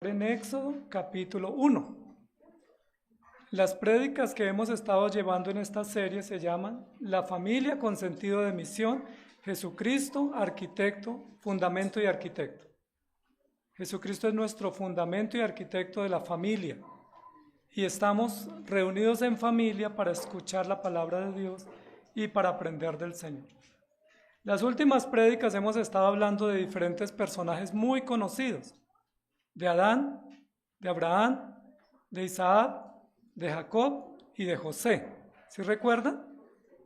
En Éxodo capítulo 1. Las prédicas que hemos estado llevando en esta serie se llaman La familia con sentido de misión, Jesucristo, arquitecto, fundamento y arquitecto. Jesucristo es nuestro fundamento y arquitecto de la familia. Y estamos reunidos en familia para escuchar la palabra de Dios y para aprender del Señor. Las últimas prédicas hemos estado hablando de diferentes personajes muy conocidos. De Adán, de Abraham, de Isaac, de Jacob y de José. ¿Sí recuerdan?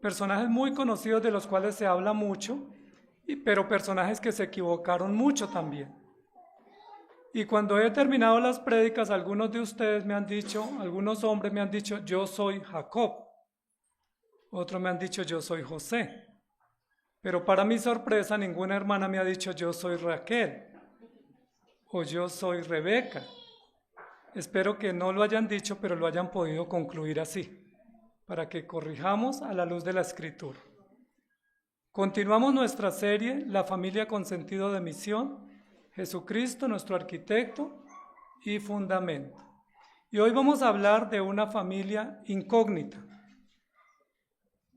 Personajes muy conocidos de los cuales se habla mucho, pero personajes que se equivocaron mucho también. Y cuando he terminado las prédicas, algunos de ustedes me han dicho, algunos hombres me han dicho, yo soy Jacob. Otros me han dicho, yo soy José. Pero para mi sorpresa, ninguna hermana me ha dicho, yo soy Raquel. O yo soy Rebeca. Espero que no lo hayan dicho, pero lo hayan podido concluir así, para que corrijamos a la luz de la Escritura. Continuamos nuestra serie, La familia con sentido de misión, Jesucristo, nuestro arquitecto y fundamento. Y hoy vamos a hablar de una familia incógnita,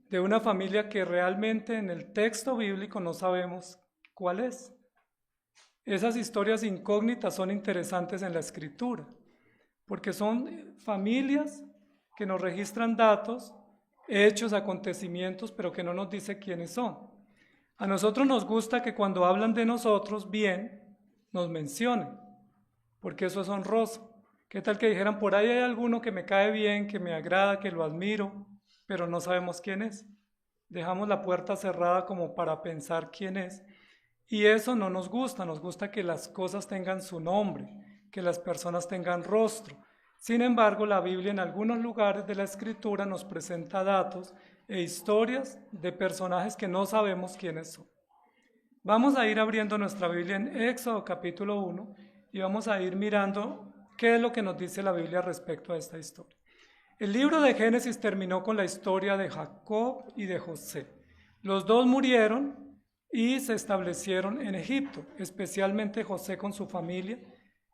de una familia que realmente en el texto bíblico no sabemos cuál es. Esas historias incógnitas son interesantes en la Escritura, porque son familias que nos registran datos, hechos, acontecimientos, pero que no nos dice quiénes son. A nosotros nos gusta que cuando hablan de nosotros bien, nos mencionen, porque eso es honroso. ¿Qué tal que dijeran, por ahí hay alguno que me cae bien, que me agrada, que lo admiro, pero no sabemos quién es? Dejamos la puerta cerrada como para pensar quién es. Y eso no nos gusta que las cosas tengan su nombre, que las personas tengan rostro. Sin embargo, la Biblia en algunos lugares de la Escritura nos presenta datos e historias de personajes que no sabemos quiénes son. Vamos a ir abriendo nuestra Biblia en Éxodo capítulo 1 y vamos a ir mirando qué es lo que nos dice la Biblia respecto a esta historia. El libro de Génesis terminó con la historia de Jacob y de José. Los dos murieron y se establecieron en Egipto, especialmente José con su familia.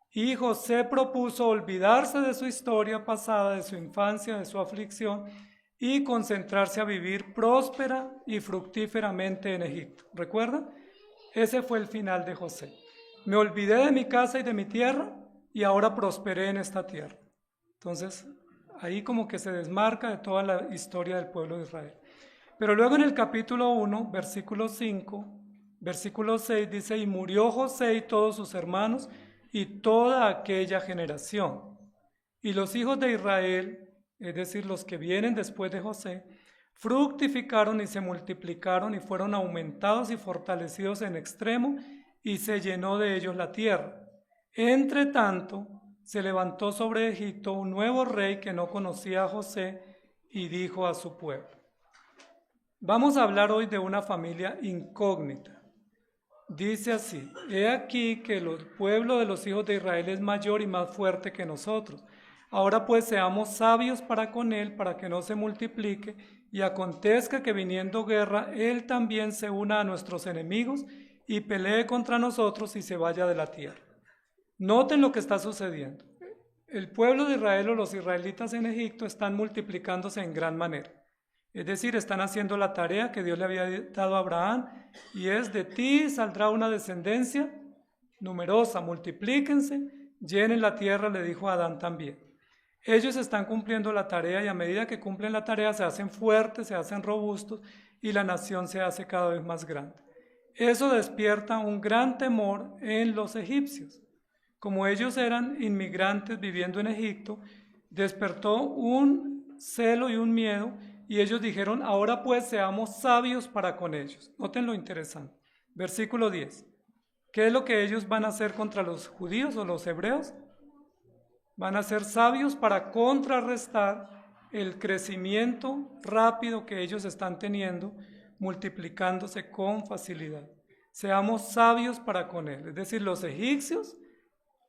Y José propuso olvidarse de su historia pasada, de su infancia, de su aflicción, y concentrarse a vivir próspera y fructíferamente en Egipto. ¿Recuerdan? Ese fue el final de José. Me olvidé de mi casa y de mi tierra, y ahora prosperé en esta tierra. Entonces, ahí como que se desmarca de toda la historia del pueblo de Israel. Pero luego en el capítulo 1, versículo 5, versículo 6 dice, y murió José y todos sus hermanos y toda aquella generación. Y los hijos de Israel, es decir, los que vienen después de José, fructificaron y se multiplicaron y fueron aumentados y fortalecidos en extremo y se llenó de ellos la tierra. Entre tanto, se levantó sobre Egipto un nuevo rey que no conocía a José y dijo a su pueblo. Vamos a hablar hoy de una familia incógnita. Dice así, he aquí que el pueblo de los hijos de Israel es mayor y más fuerte que nosotros. Ahora pues seamos sabios para con él, para que no se multiplique, y acontezca que viniendo guerra, él también se una a nuestros enemigos y pelee contra nosotros y se vaya de la tierra. Noten lo que está sucediendo. El pueblo de Israel o los israelitas en Egipto están multiplicándose en gran manera. Es decir, están haciendo la tarea que Dios le había dado a Abraham, y es de ti saldrá una descendencia numerosa, multiplíquense, llenen la tierra, le dijo a Adán también. Ellos están cumpliendo la tarea y a medida que cumplen la tarea se hacen fuertes, se hacen robustos y la nación se hace cada vez más grande. Eso despierta un gran temor en los egipcios. Como ellos eran inmigrantes viviendo en Egipto, despertó un celo y un miedo. Y ellos dijeron, ahora pues seamos sabios para con ellos. Noten lo interesante. Versículo 10. ¿Qué es lo que ellos van a hacer contra los judíos o los hebreos? Van a ser sabios para contrarrestar el crecimiento rápido que ellos están teniendo, multiplicándose con facilidad. Seamos sabios para con él. Es decir, los egipcios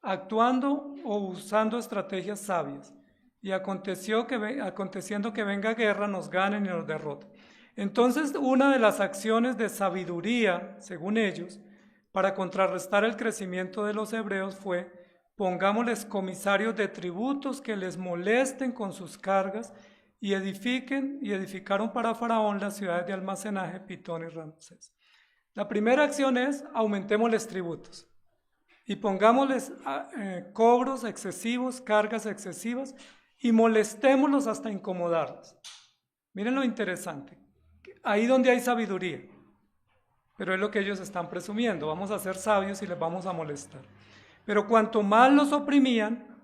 actuando o usando estrategias sabias. Y aconteciendo que venga guerra, nos ganen y nos derroten. Entonces, una de las acciones de sabiduría, según ellos, para contrarrestar el crecimiento de los hebreos fue Pongámosles comisarios de tributos que les molesten con sus cargas y edificaron para Faraón las ciudades de almacenaje, Pitón y Ramsés. La primera acción es aumentémosles tributos y pongámosles cobros excesivos, cargas excesivas y molestémoslos hasta incomodarlos. Miren lo interesante, ahí donde hay sabiduría, pero es lo que ellos están presumiendo, vamos a ser sabios y les vamos a molestar. Pero cuanto más los oprimían,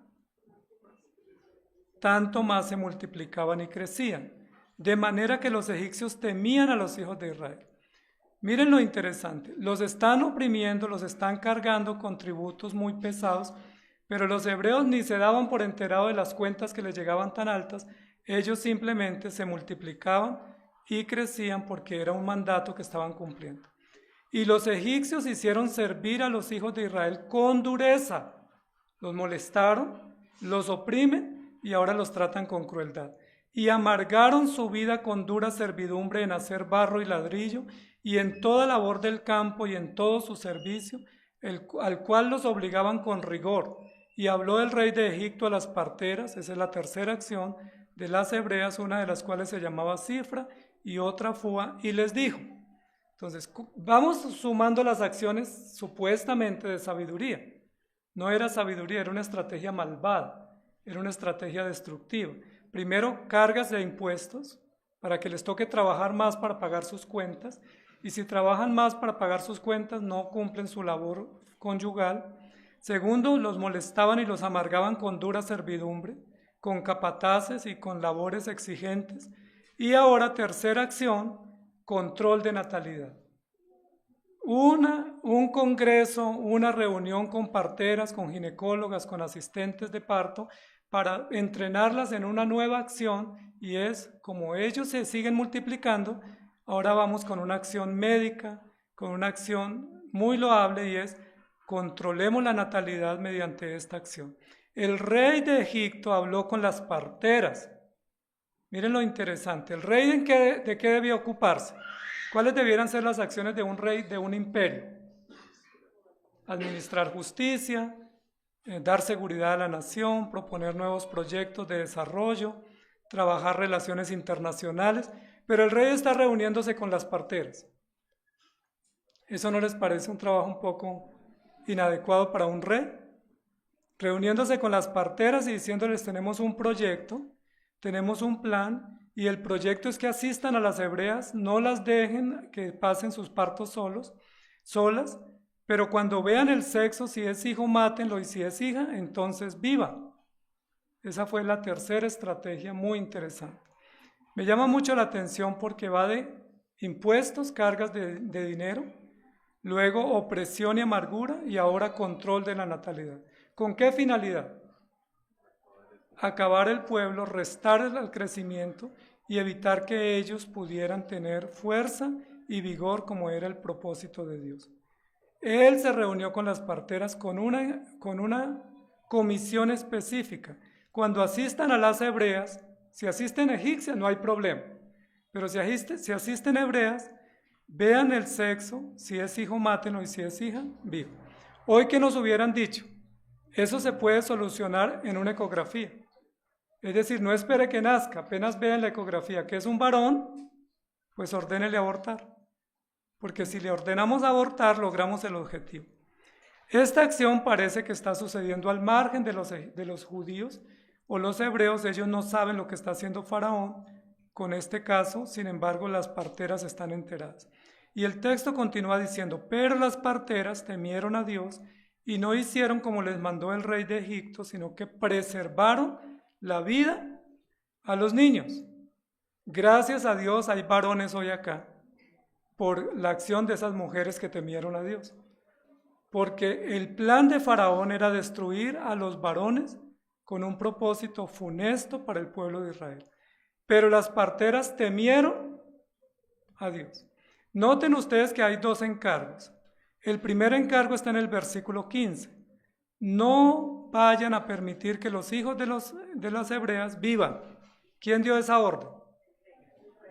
tanto más se multiplicaban y crecían, de manera que los egipcios temían a los hijos de Israel. Miren lo interesante, los están oprimiendo, los están cargando con tributos muy pesados, pero los hebreos ni se daban por enterado de las cuentas que les llegaban tan altas, ellos simplemente se multiplicaban y crecían porque era un mandato que estaban cumpliendo. Y los egipcios hicieron servir a los hijos de Israel con dureza, los molestaron, los oprimen y ahora los tratan con crueldad. Y amargaron su vida con dura servidumbre en hacer barro y ladrillo, y en toda labor del campo y en todo su servicio, al cual los obligaban con rigor. Y habló el rey de Egipto a las parteras, esa es la tercera acción, de las hebreas, una de las cuales se llamaba Cifra y otra Fua, y les dijo. Entonces, vamos sumando las acciones supuestamente de sabiduría. No era sabiduría, era una estrategia malvada, era una estrategia destructiva. Primero, cargas de impuestos para que les toque trabajar más para pagar sus cuentas, y si trabajan más para pagar sus cuentas, no cumplen su labor conyugal. Segundo, los molestaban y los amargaban con dura servidumbre, con capataces y con labores exigentes. Y ahora, tercera acción, control de natalidad. Un congreso, una reunión con parteras, con ginecólogas, con asistentes de parto, para entrenarlas en una nueva acción, y es, como ellos se siguen multiplicando, ahora vamos con una acción médica, con una acción muy loable, y es, controlemos la natalidad mediante esta acción. El rey de Egipto habló con las parteras. Miren lo interesante, ¿el rey de qué debía ocuparse? ¿Cuáles debieran ser las acciones de un rey de un imperio? Administrar justicia, dar seguridad a la nación, proponer nuevos proyectos de desarrollo, trabajar relaciones internacionales, pero el rey está reuniéndose con las parteras. ¿Eso no les parece un trabajo un poco inadecuado para un rey? Reuniéndose con las parteras y diciéndoles: tenemos un proyecto, tenemos un plan, y el proyecto es que asistan a las hebreas, no las dejen que pasen sus partos solas, pero cuando vean el sexo, si es hijo, mátenlo, y si es hija, entonces viva. Esa fue la tercera estrategia, muy interesante. Me llama mucho la atención porque va de impuestos, cargas de dinero, luego opresión y amargura, y ahora control de la natalidad. ¿Con qué finalidad? Acabar el pueblo, restar el crecimiento y evitar que ellos pudieran tener fuerza y vigor como era el propósito de Dios. Él se reunió con las parteras con una comisión específica. Cuando asistan a las hebreas, si asisten egipcias no hay problema, pero si asisten hebreas, vean el sexo, si es hijo mátenlo y si es hija, viva. Hoy, ¿qué nos hubieran dicho? Eso se puede solucionar en una ecografía. Es decir, no espere que nazca, apenas vea en la ecografía que es un varón, pues ordénele abortar. Porque si le ordenamos abortar, logramos el objetivo. Esta acción parece que está sucediendo al margen de los judíos o los hebreos. Ellos no saben lo que está haciendo Faraón con este caso, sin embargo, las parteras están enteradas. Y el texto continúa diciendo: pero las parteras temieron a Dios y no hicieron como les mandó el rey de Egipto, sino que preservaron la vida a los niños. Gracias a Dios hay varones hoy acá por la acción de esas mujeres que temieron a Dios. Porque el plan de Faraón era destruir a los varones con un propósito funesto para el pueblo de Israel. Pero las parteras temieron a Dios. Noten ustedes que hay dos encargos. El primer encargo está en el versículo 15. No vayan a permitir que los hijos de las hebreas vivan. ¿Quién dio esa orden?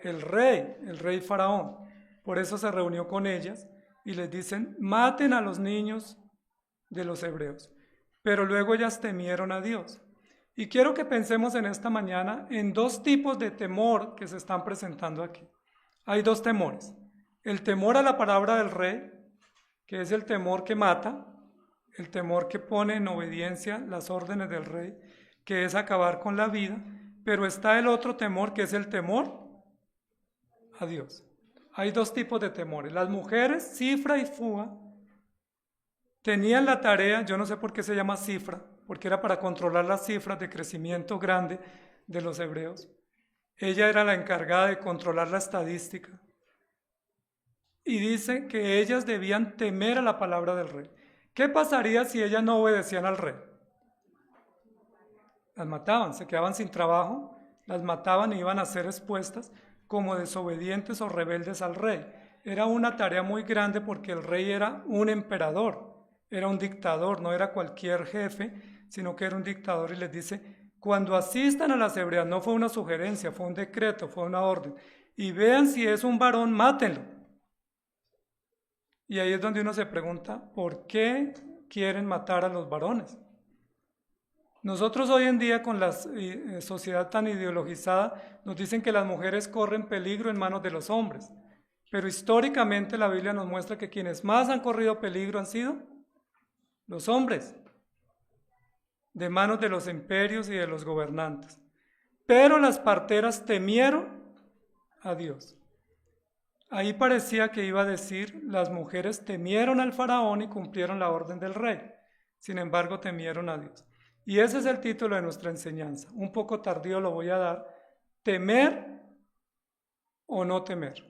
El rey Faraón. Por eso se reunió con ellas y les dicen: maten a los niños de los hebreos. pero luego ellas temieron a Dios. Y quiero que pensemos en esta mañana en dos tipos de temor que se están presentando aquí. Hay dos temores. El temor a la palabra del rey, que es el temor que mata, el temor que pone en obediencia las órdenes del rey, que es acabar con la vida, pero está el otro temor, que es el temor a Dios. Hay dos tipos de temores. Las mujeres, Cifra y Fúa, tenían la tarea, yo no sé por qué se llama Cifra, porque era para controlar las cifras de crecimiento grande de los hebreos. Ella era la encargada de controlar la estadística. Y dice que ellas debían temer a la palabra del rey. ¿Qué pasaría si ellas no obedecían al rey? Las mataban, se quedaban sin trabajo, las mataban y iban a ser expuestas como desobedientes o rebeldes al rey. Era una tarea muy grande porque el rey era un emperador, era un dictador, no era cualquier jefe, sino que era un dictador, y les dice, cuando asistan a las hebreas, no fue una sugerencia, fue un decreto, fue una orden, y vean si es un varón, mátenlo. Y ahí es donde uno se pregunta, ¿por qué quieren matar a los varones? Nosotros hoy en día, con la sociedad tan ideologizada, nos dicen que las mujeres corren peligro en manos de los hombres, pero históricamente la Biblia nos muestra que quienes más han corrido peligro han sido los hombres, de manos de los imperios y de los gobernantes. Pero las parteras temieron a Dios. Ahí parecía que iba a decir, las mujeres temieron al faraón y cumplieron la orden del rey. Sin embargo, temieron a Dios. Y ese es el título de nuestra enseñanza. Un poco tardío lo voy a dar. Temer o no temer.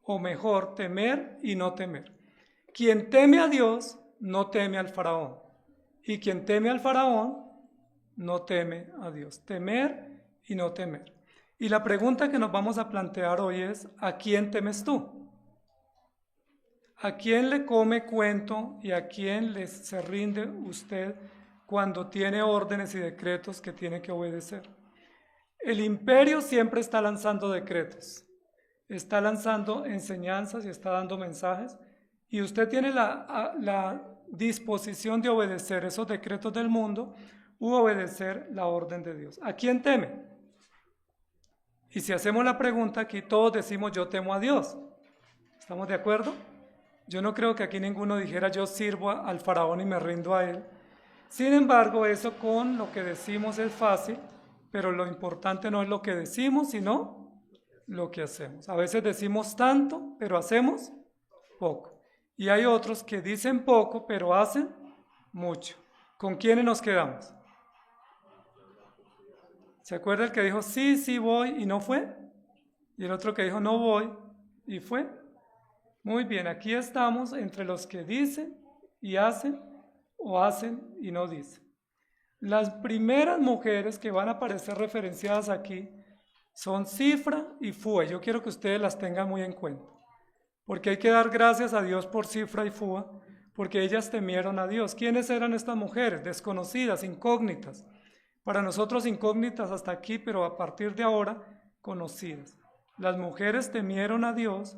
O mejor, temer y no temer. Quien teme a Dios no teme al faraón. Y quien teme al faraón no teme a Dios. Temer y no temer. Y la pregunta que nos vamos a plantear hoy es, ¿a quién temes tú? ¿A quién le come cuento y a quién se rinde usted cuando tiene órdenes y decretos que tiene que obedecer? El imperio siempre está lanzando decretos, está lanzando enseñanzas y está dando mensajes, y usted tiene la disposición de obedecer esos decretos del mundo u obedecer la orden de Dios. ¿A quién teme? Y si hacemos la pregunta, aquí todos decimos yo temo a Dios. ¿Estamos de acuerdo? Yo no creo que aquí ninguno dijera yo sirvo al faraón y me rindo a él. Sin embargo, eso con lo que decimos es fácil, pero lo importante no es lo que decimos, sino lo que hacemos. A veces decimos tanto, pero hacemos poco. Y hay otros que dicen poco, pero hacen mucho. ¿Con quiénes nos quedamos? ¿Se acuerda el que dijo sí, sí voy y no fue? Y el otro que dijo no voy y fue. Muy bien, aquí estamos entre los que dicen y hacen o hacen y no dicen. Las primeras mujeres que van a aparecer referenciadas aquí son Cifra y Fúa. Yo quiero que ustedes las tengan muy en cuenta, porque hay que dar gracias a Dios por Cifra y Fúa, porque ellas temieron a Dios. ¿Quiénes eran estas mujeres? Desconocidas, incógnitas. Para nosotros incógnitas hasta aquí, pero a partir de ahora conocidas. Las mujeres temieron a Dios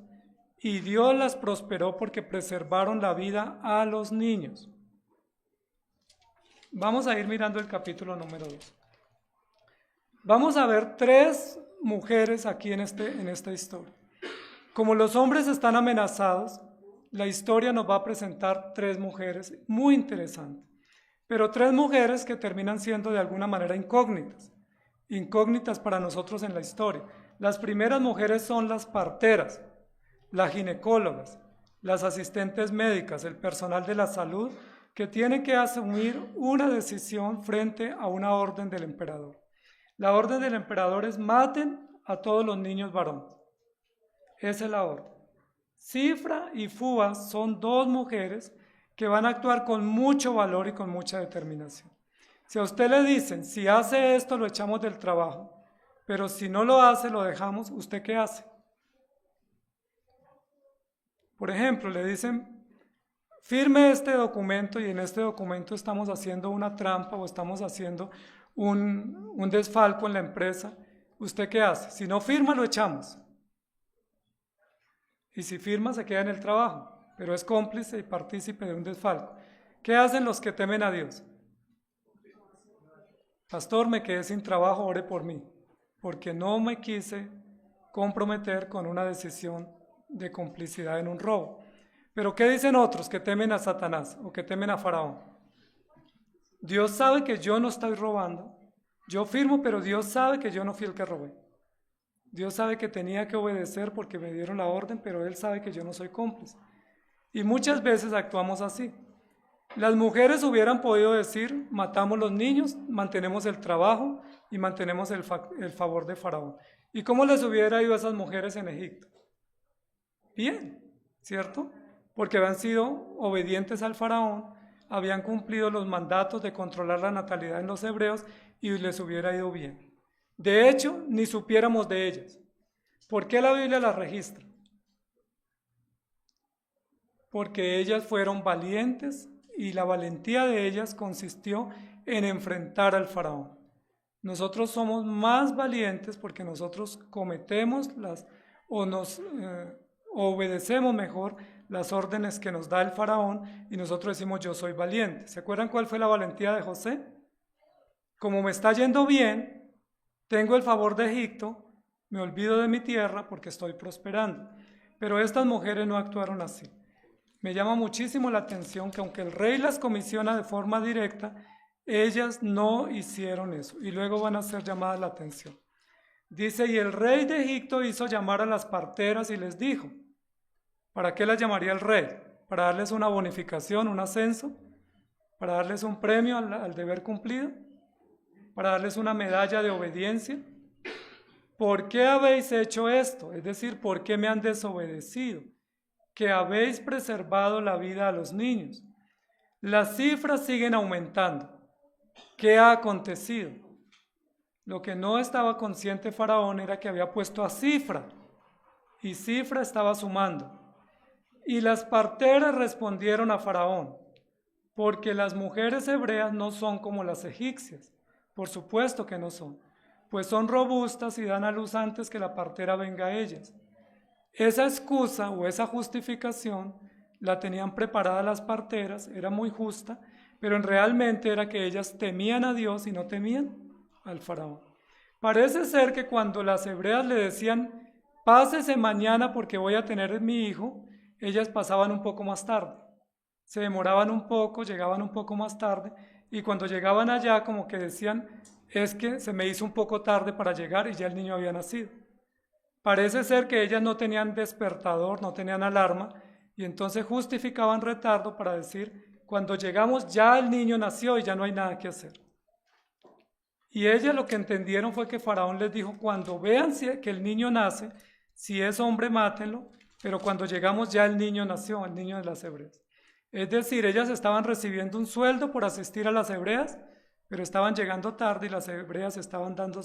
y Dios las prosperó porque preservaron la vida a los niños. Vamos a ir mirando el capítulo número 2. Vamos a ver 3 mujeres aquí en esta historia. Como los hombres están amenazados, la historia nos va a presentar 3 mujeres muy interesantes. Pero 3 mujeres que terminan siendo de alguna manera incógnitas para nosotros en la historia. Las primeras mujeres son las parteras, las ginecólogas, las asistentes médicas, el personal de la salud que tiene que asumir una decisión frente a una orden del emperador. La orden del emperador es maten a todos los niños varones. Esa es la orden. Cifra y Fúa son 2 mujeres que van a actuar con mucho valor y con mucha determinación. Si a usted le dicen, si hace esto lo echamos del trabajo, pero si no lo hace lo dejamos, ¿usted qué hace? Por ejemplo, le dicen, firme este documento y en este documento estamos haciendo una trampa o estamos haciendo un desfalco en la empresa. ¿Usted qué hace? Si no firma lo echamos. Y si firma se queda en el trabajo, pero es cómplice y partícipe de un desfalco. ¿Qué hacen los que temen a Dios? pastor, me quedé sin trabajo, ore por mí, porque no me quise comprometer con una decisión de complicidad en un robo. Pero ¿qué dicen otros que temen a Satanás o que temen a Faraón? Dios sabe que yo no estoy robando. Yo firmo, pero Dios sabe que yo no fui el que robé. Dios sabe que tenía que obedecer porque me dieron la orden, pero Él sabe que yo no soy cómplice. Y muchas veces actuamos así. Las mujeres hubieran podido decir, matamos los niños, mantenemos el trabajo y mantenemos el favor de Faraón. ¿Y cómo les hubiera ido a esas mujeres en Egipto? Bien, ¿cierto? Porque habían sido obedientes al Faraón, habían cumplido los mandatos de controlar la natalidad en los hebreos y les hubiera ido bien. De hecho, ni supiéramos de ellas. ¿Por qué la Biblia las registra? Porque ellas fueron valientes y la valentía de ellas consistió en enfrentar al Faraón. Nosotros somos más valientes porque nosotros cometemos obedecemos mejor las órdenes que nos da el Faraón y nosotros decimos yo soy valiente. ¿Se acuerdan cuál fue la valentía de José? Como me está yendo bien, tengo el favor de Egipto, me olvido de mi tierra porque estoy prosperando. Pero estas mujeres no actuaron así. Me llama muchísimo la atención que aunque el rey las comisiona de forma directa, ellas no hicieron eso y luego van a ser llamadas la atención. Dice, y el rey de Egipto hizo llamar a las parteras y les dijo, ¿para qué las llamaría el rey? ¿Para darles una bonificación, un ascenso? ¿Para darles un premio al deber cumplido? ¿Para darles una medalla de obediencia? ¿Por qué habéis hecho esto? Es decir, ¿por qué me han desobedecido? Que habéis preservado la vida a los niños. Las cifras siguen aumentando. ¿Qué ha acontecido? Lo que no estaba consciente Faraón era que había puesto a Cifra, y Cifra estaba sumando. Y las parteras respondieron a Faraón, porque las mujeres hebreas no son como las egipcias. Por supuesto que no son, pues son robustas y dan a luz antes que la partera venga a ellas. Esa excusa o esa justificación la tenían preparada las parteras, era muy justa, pero realmente era que ellas temían a Dios y no temían al Faraón. Parece ser que cuando las hebreas le decían, pásese mañana porque voy a tener mi hijo, ellas pasaban un poco más tarde. Se demoraban un poco, llegaban un poco más tarde, y cuando llegaban allá como que decían, es que se me hizo un poco tarde para llegar y ya el niño había nacido. Parece ser que ellas no tenían despertador, no tenían alarma, y entonces justificaban retardo para decir, cuando llegamos ya el niño nació y ya no hay nada que hacer. Y ellas lo que entendieron fue que Faraón les dijo, cuando vean que el niño nace, si es hombre mátenlo, pero cuando llegamos ya el niño nació, el niño de las hebreas. Es decir, ellas estaban recibiendo un sueldo por asistir a las hebreas, pero estaban llegando tarde y las hebreas estaban dando a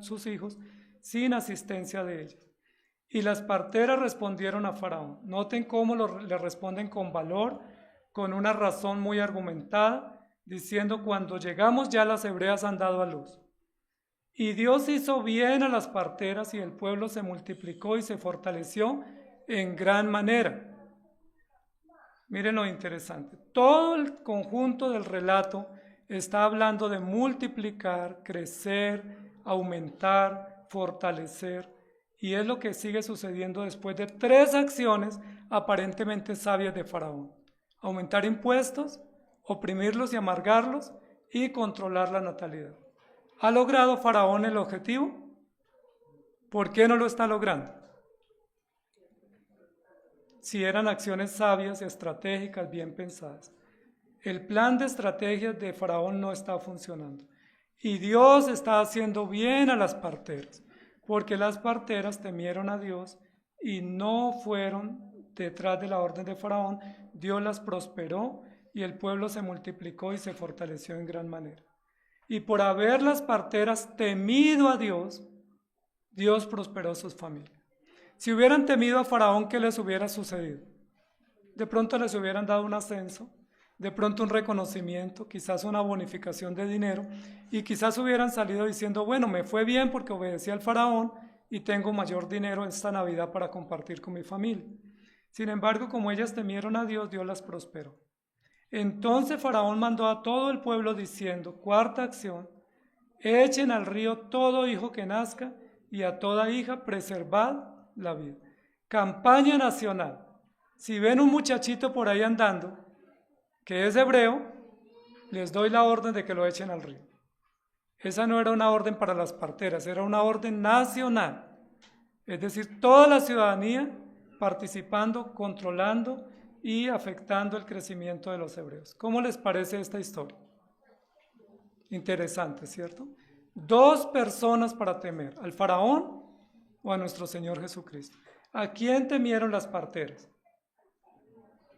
sus hijos sin asistencia de ellas. Y las parteras respondieron a Faraón. Noten cómo le responden con valor, con una razón muy argumentada, diciendo, cuando llegamos ya las hebreas han dado a luz. Y Dios hizo bien a las parteras y el pueblo se multiplicó y se fortaleció en gran manera. Miren lo interesante. Todo el conjunto del relato está hablando de multiplicar, crecer, aumentar, fortalecer. Y es lo que sigue sucediendo después de 3 acciones aparentemente sabias de Faraón. Aumentar impuestos, oprimirlos y amargarlos y controlar la natalidad. ¿Ha logrado Faraón el objetivo? ¿Por qué no lo está logrando? Si eran acciones sabias, estratégicas, bien pensadas. El plan de estrategias de Faraón no está funcionando. Y Dios está haciendo bien a las parteras, porque las parteras temieron a Dios y no fueron detrás de la orden de Faraón. Dios las prosperó y el pueblo se multiplicó y se fortaleció en gran manera. Y por haber las parteras temido a Dios, Dios prosperó sus familias. Si hubieran temido a Faraón, ¿qué les hubiera sucedido? De pronto les hubieran dado un ascenso, de pronto un reconocimiento, quizás una bonificación de dinero, y quizás hubieran salido diciendo, bueno, me fue bien porque obedecí al Faraón y tengo mayor dinero esta Navidad para compartir con mi familia. Sin embargo, como ellas temieron a Dios, Dios las prosperó. Entonces Faraón mandó a todo el pueblo diciendo, 4ª acción, Echen al río todo hijo que nazca y a toda hija preservad la vida. Campaña nacional. Si ven un muchachito por ahí andando, que es hebreo, les doy la orden de que lo echen al río. Esa no era una orden para las parteras, era una orden nacional. Es decir, toda la ciudadanía participando, controlando y afectando el crecimiento de los hebreos. ¿Cómo les parece esta historia? Interesante, ¿cierto? Dos personas para temer, al faraón o a nuestro Señor Jesucristo. ¿A quién temieron las parteras?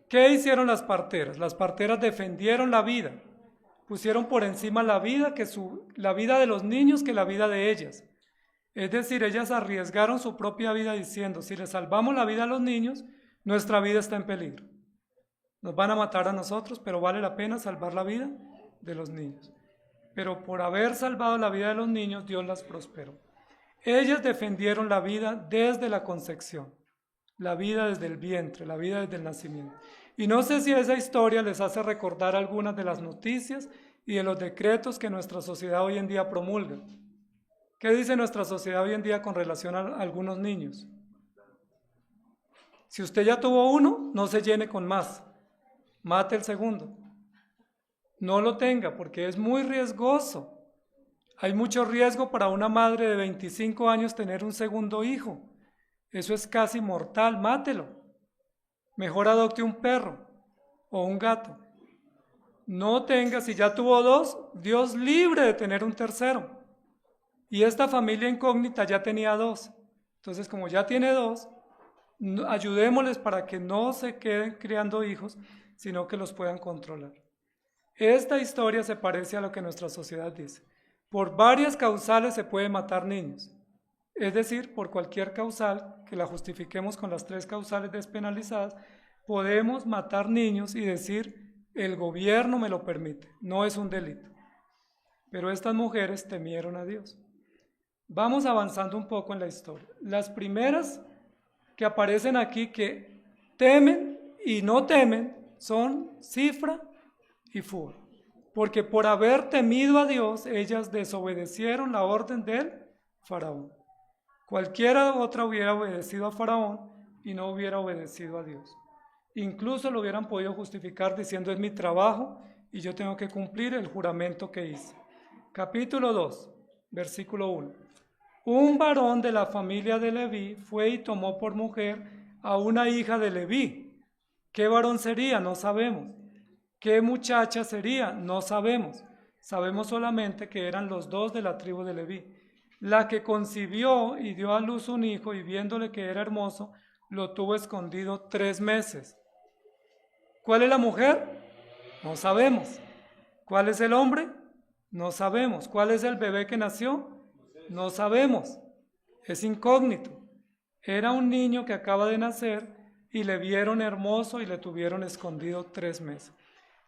¿Qué hicieron las parteras? Las parteras defendieron la vida, pusieron por encima la vida de los niños que la vida de ellas. Es decir, ellas arriesgaron su propia vida diciendo, si le salvamos la vida a los niños, nuestra vida está en peligro. Nos van a matar a nosotros, pero vale la pena salvar la vida de los niños. Pero por haber salvado la vida de los niños, Dios las prosperó. Ellas defendieron la vida desde la concepción, la vida desde el vientre, la vida desde el nacimiento. Y no sé si esa historia les hace recordar algunas de las noticias y de los decretos que nuestra sociedad hoy en día promulga. ¿Qué dice nuestra sociedad hoy en día con relación a algunos niños? Si usted ya tuvo uno, no se llene con más. Mate el segundo. No lo tenga porque es muy riesgoso. Hay mucho riesgo para una madre de 25 años tener un segundo hijo. Eso es casi mortal, mátelo. Mejor adopte un perro o un gato. No tenga, si ya tuvo dos, Dios libre de tener un tercero. Y esta familia incógnita ya tenía dos. Entonces, como ya tiene dos, ayudémosles para que no se queden criando hijos, sino que los puedan controlar. Esta historia se parece a lo que nuestra sociedad dice. Por varias causales se puede matar niños. Es decir, por cualquier causal, que la justifiquemos con las 3 causales despenalizadas, podemos matar niños y decir, el gobierno me lo permite, no es un delito. Pero estas mujeres temieron a Dios. Vamos avanzando un poco en la historia. Las primeras que aparecen aquí que temen y no temen son Cifra y Fua, porque por haber temido a Dios, ellas desobedecieron la orden del faraón. Cualquiera otra hubiera obedecido a Faraón y no hubiera obedecido a Dios. Incluso lo hubieran podido justificar diciendo es mi trabajo y yo tengo que cumplir el juramento que hice. Capítulo 2, versículo 1. Un varón de la familia de Leví fue y tomó por mujer a una hija de Leví. ¿Qué varón sería? No sabemos. ¿Qué muchacha sería? No sabemos. Sabemos solamente que eran los 2 de la tribu de Leví. La que concibió y dio a luz un hijo y viéndole que era hermoso, lo tuvo escondido 3 meses. ¿Cuál es la mujer? No sabemos. ¿Cuál es el hombre? No sabemos. ¿Cuál es el bebé que nació? No sabemos. Es incógnito. Era un niño que acaba de nacer y le vieron hermoso y le tuvieron escondido 3 meses.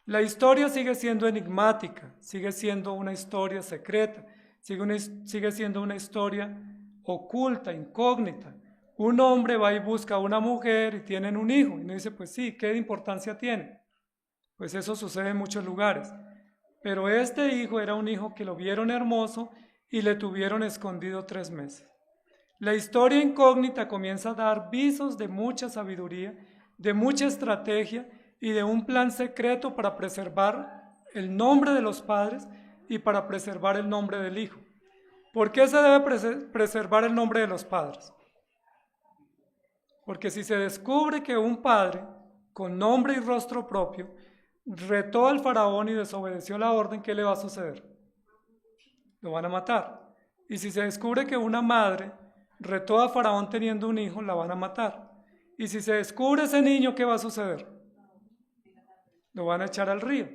La historia sigue siendo enigmática, sigue siendo una historia secreta, sigue siendo una historia oculta, incógnita. Un hombre va y busca a una mujer y tienen un hijo. Y uno dice, pues sí, ¿qué importancia tiene? Pues eso sucede en muchos lugares. Pero este hijo era un hijo que lo vieron hermoso y le tuvieron escondido 3 meses. La historia incógnita comienza a dar visos de mucha sabiduría, de mucha estrategia y de un plan secreto para preservar el nombre de los padres y para preservar el nombre del hijo. ¿Por qué se debe preservar el nombre de los padres? Porque si se descubre que un padre con nombre y rostro propio retó al faraón y desobedeció la orden, ¿qué le va a suceder? Lo van a matar. Y si se descubre que una madre retó a faraón teniendo un hijo, la van a matar. Y si se descubre ese niño, ¿qué va a suceder? Lo van a echar al río.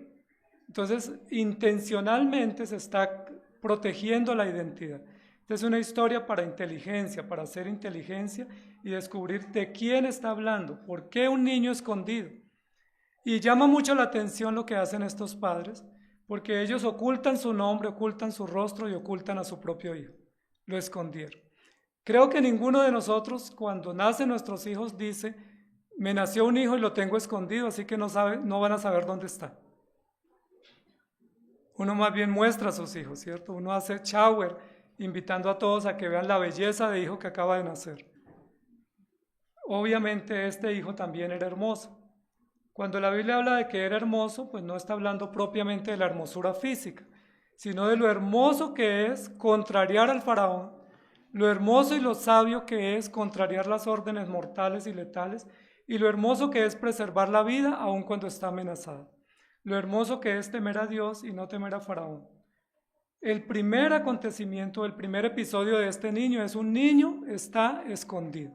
Entonces, intencionalmente se está protegiendo la identidad. Esta es una historia para inteligencia, para hacer inteligencia y descubrir de quién está hablando, por qué un niño escondido. Y llama mucho la atención lo que hacen estos padres, porque ellos ocultan su nombre, ocultan su rostro y ocultan a su propio hijo. Lo escondieron. Creo que ninguno de nosotros, cuando nacen nuestros hijos, dice, me nació un hijo y lo tengo escondido, así que no van a saber dónde está. Uno más bien muestra a sus hijos, ¿cierto? Uno hace shower, invitando a todos a que vean la belleza de hijo que acaba de nacer. Obviamente este hijo también era hermoso. Cuando la Biblia habla de que era hermoso, pues no está hablando propiamente de la hermosura física, sino de lo hermoso que es contrariar al faraón, lo hermoso y lo sabio que es contrariar las órdenes mortales y letales, y lo hermoso que es preservar la vida aun cuando está amenazada. Lo hermoso que es temer a Dios y no temer a faraón. El primer acontecimiento, el primer episodio de este niño es un niño está escondido.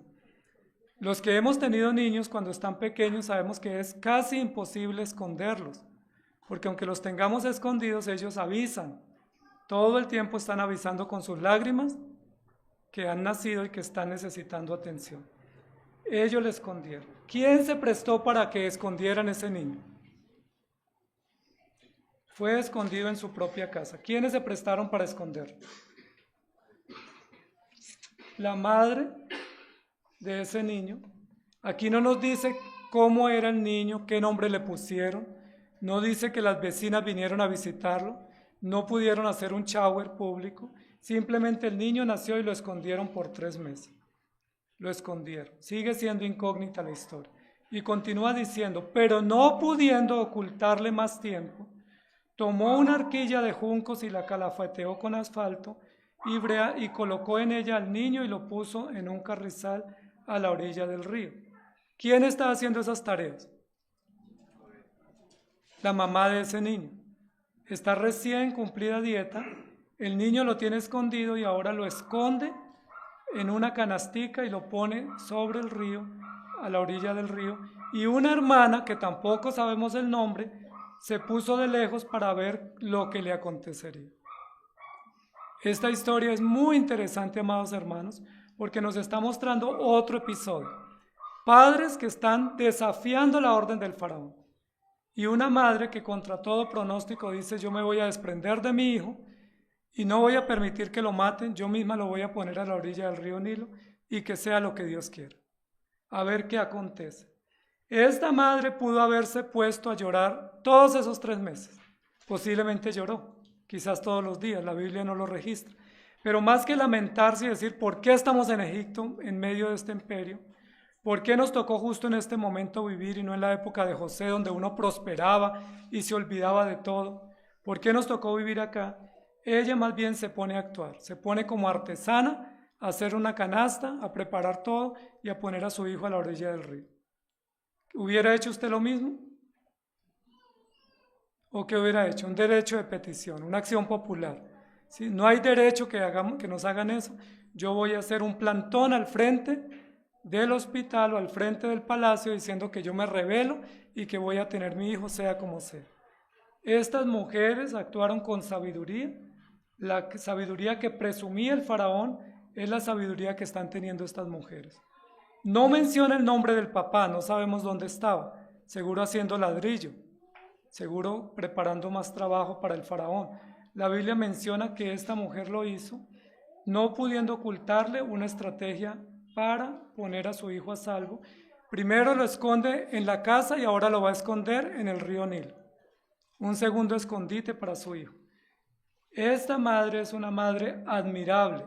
Los que hemos tenido niños cuando están pequeños sabemos que es casi imposible esconderlos, porque aunque los tengamos escondidos, ellos avisan. Todo el tiempo están avisando con sus lágrimas que han nacido y que están necesitando atención. Ellos le escondieron. ¿Quién se prestó para que escondieran ese niño? Fue escondido en su propia casa. ¿Quiénes se prestaron para esconderlo? La madre de ese niño. Aquí no nos dice cómo era el niño, qué nombre le pusieron. No dice que las vecinas vinieron a visitarlo. No pudieron hacer un shower público. Simplemente el niño nació y lo escondieron por 3 meses. Lo escondieron. Sigue siendo incógnita la historia. Y continúa diciendo, pero no pudiendo ocultarle más tiempo, tomó una arquilla de juncos y la calafateó con asfalto y colocó en ella al niño y lo puso en un carrizal a la orilla del río. ¿Quién está haciendo esas tareas? La mamá de ese niño. Está recién cumplida dieta, el niño lo tiene escondido y ahora lo esconde en una canastica y lo pone sobre el río, a la orilla del río, y una hermana, que tampoco sabemos el nombre, se puso de lejos para ver lo que le acontecería. Esta historia es muy interesante, amados hermanos, porque nos está mostrando otro episodio. Padres que están desafiando la orden del faraón. Y una madre que contra todo pronóstico dice, yo me voy a desprender de mi hijo y no voy a permitir que lo maten, yo misma lo voy a poner a la orilla del río Nilo y que sea lo que Dios quiera. A ver qué acontece. Esta madre pudo haberse puesto a llorar todos esos 3 meses. Posiblemente lloró, quizás todos los días, la Biblia no lo registra. Pero más que lamentarse y decir, ¿por qué estamos en Egipto en medio de este imperio? ¿Por qué nos tocó justo en este momento vivir y no en la época de José, donde uno prosperaba y se olvidaba de todo? ¿Por qué nos tocó vivir acá? Ella más bien se pone a actuar, se pone como artesana a hacer una canasta, a preparar todo y a poner a su hijo a la orilla del río. ¿Hubiera hecho usted lo mismo? ¿O qué hubiera hecho? Un derecho de petición, una acción popular. ¿Sí? No hay derecho que nos hagan eso. Yo voy a hacer un plantón al frente del hospital o al frente del palacio diciendo que yo me rebelo y que voy a tener mi hijo sea como sea. Estas mujeres actuaron con sabiduría. La sabiduría que presumía el faraón es la sabiduría que están teniendo estas mujeres. No menciona el nombre del papá, no sabemos dónde estaba, seguro haciendo ladrillo, seguro preparando más trabajo para el faraón. La Biblia menciona que esta mujer lo hizo, no pudiendo ocultarle una estrategia para poner a su hijo a salvo. Primero lo esconde en la casa y ahora lo va a esconder en el río Nilo. Un segundo escondite para su hijo. Esta madre es una madre admirable.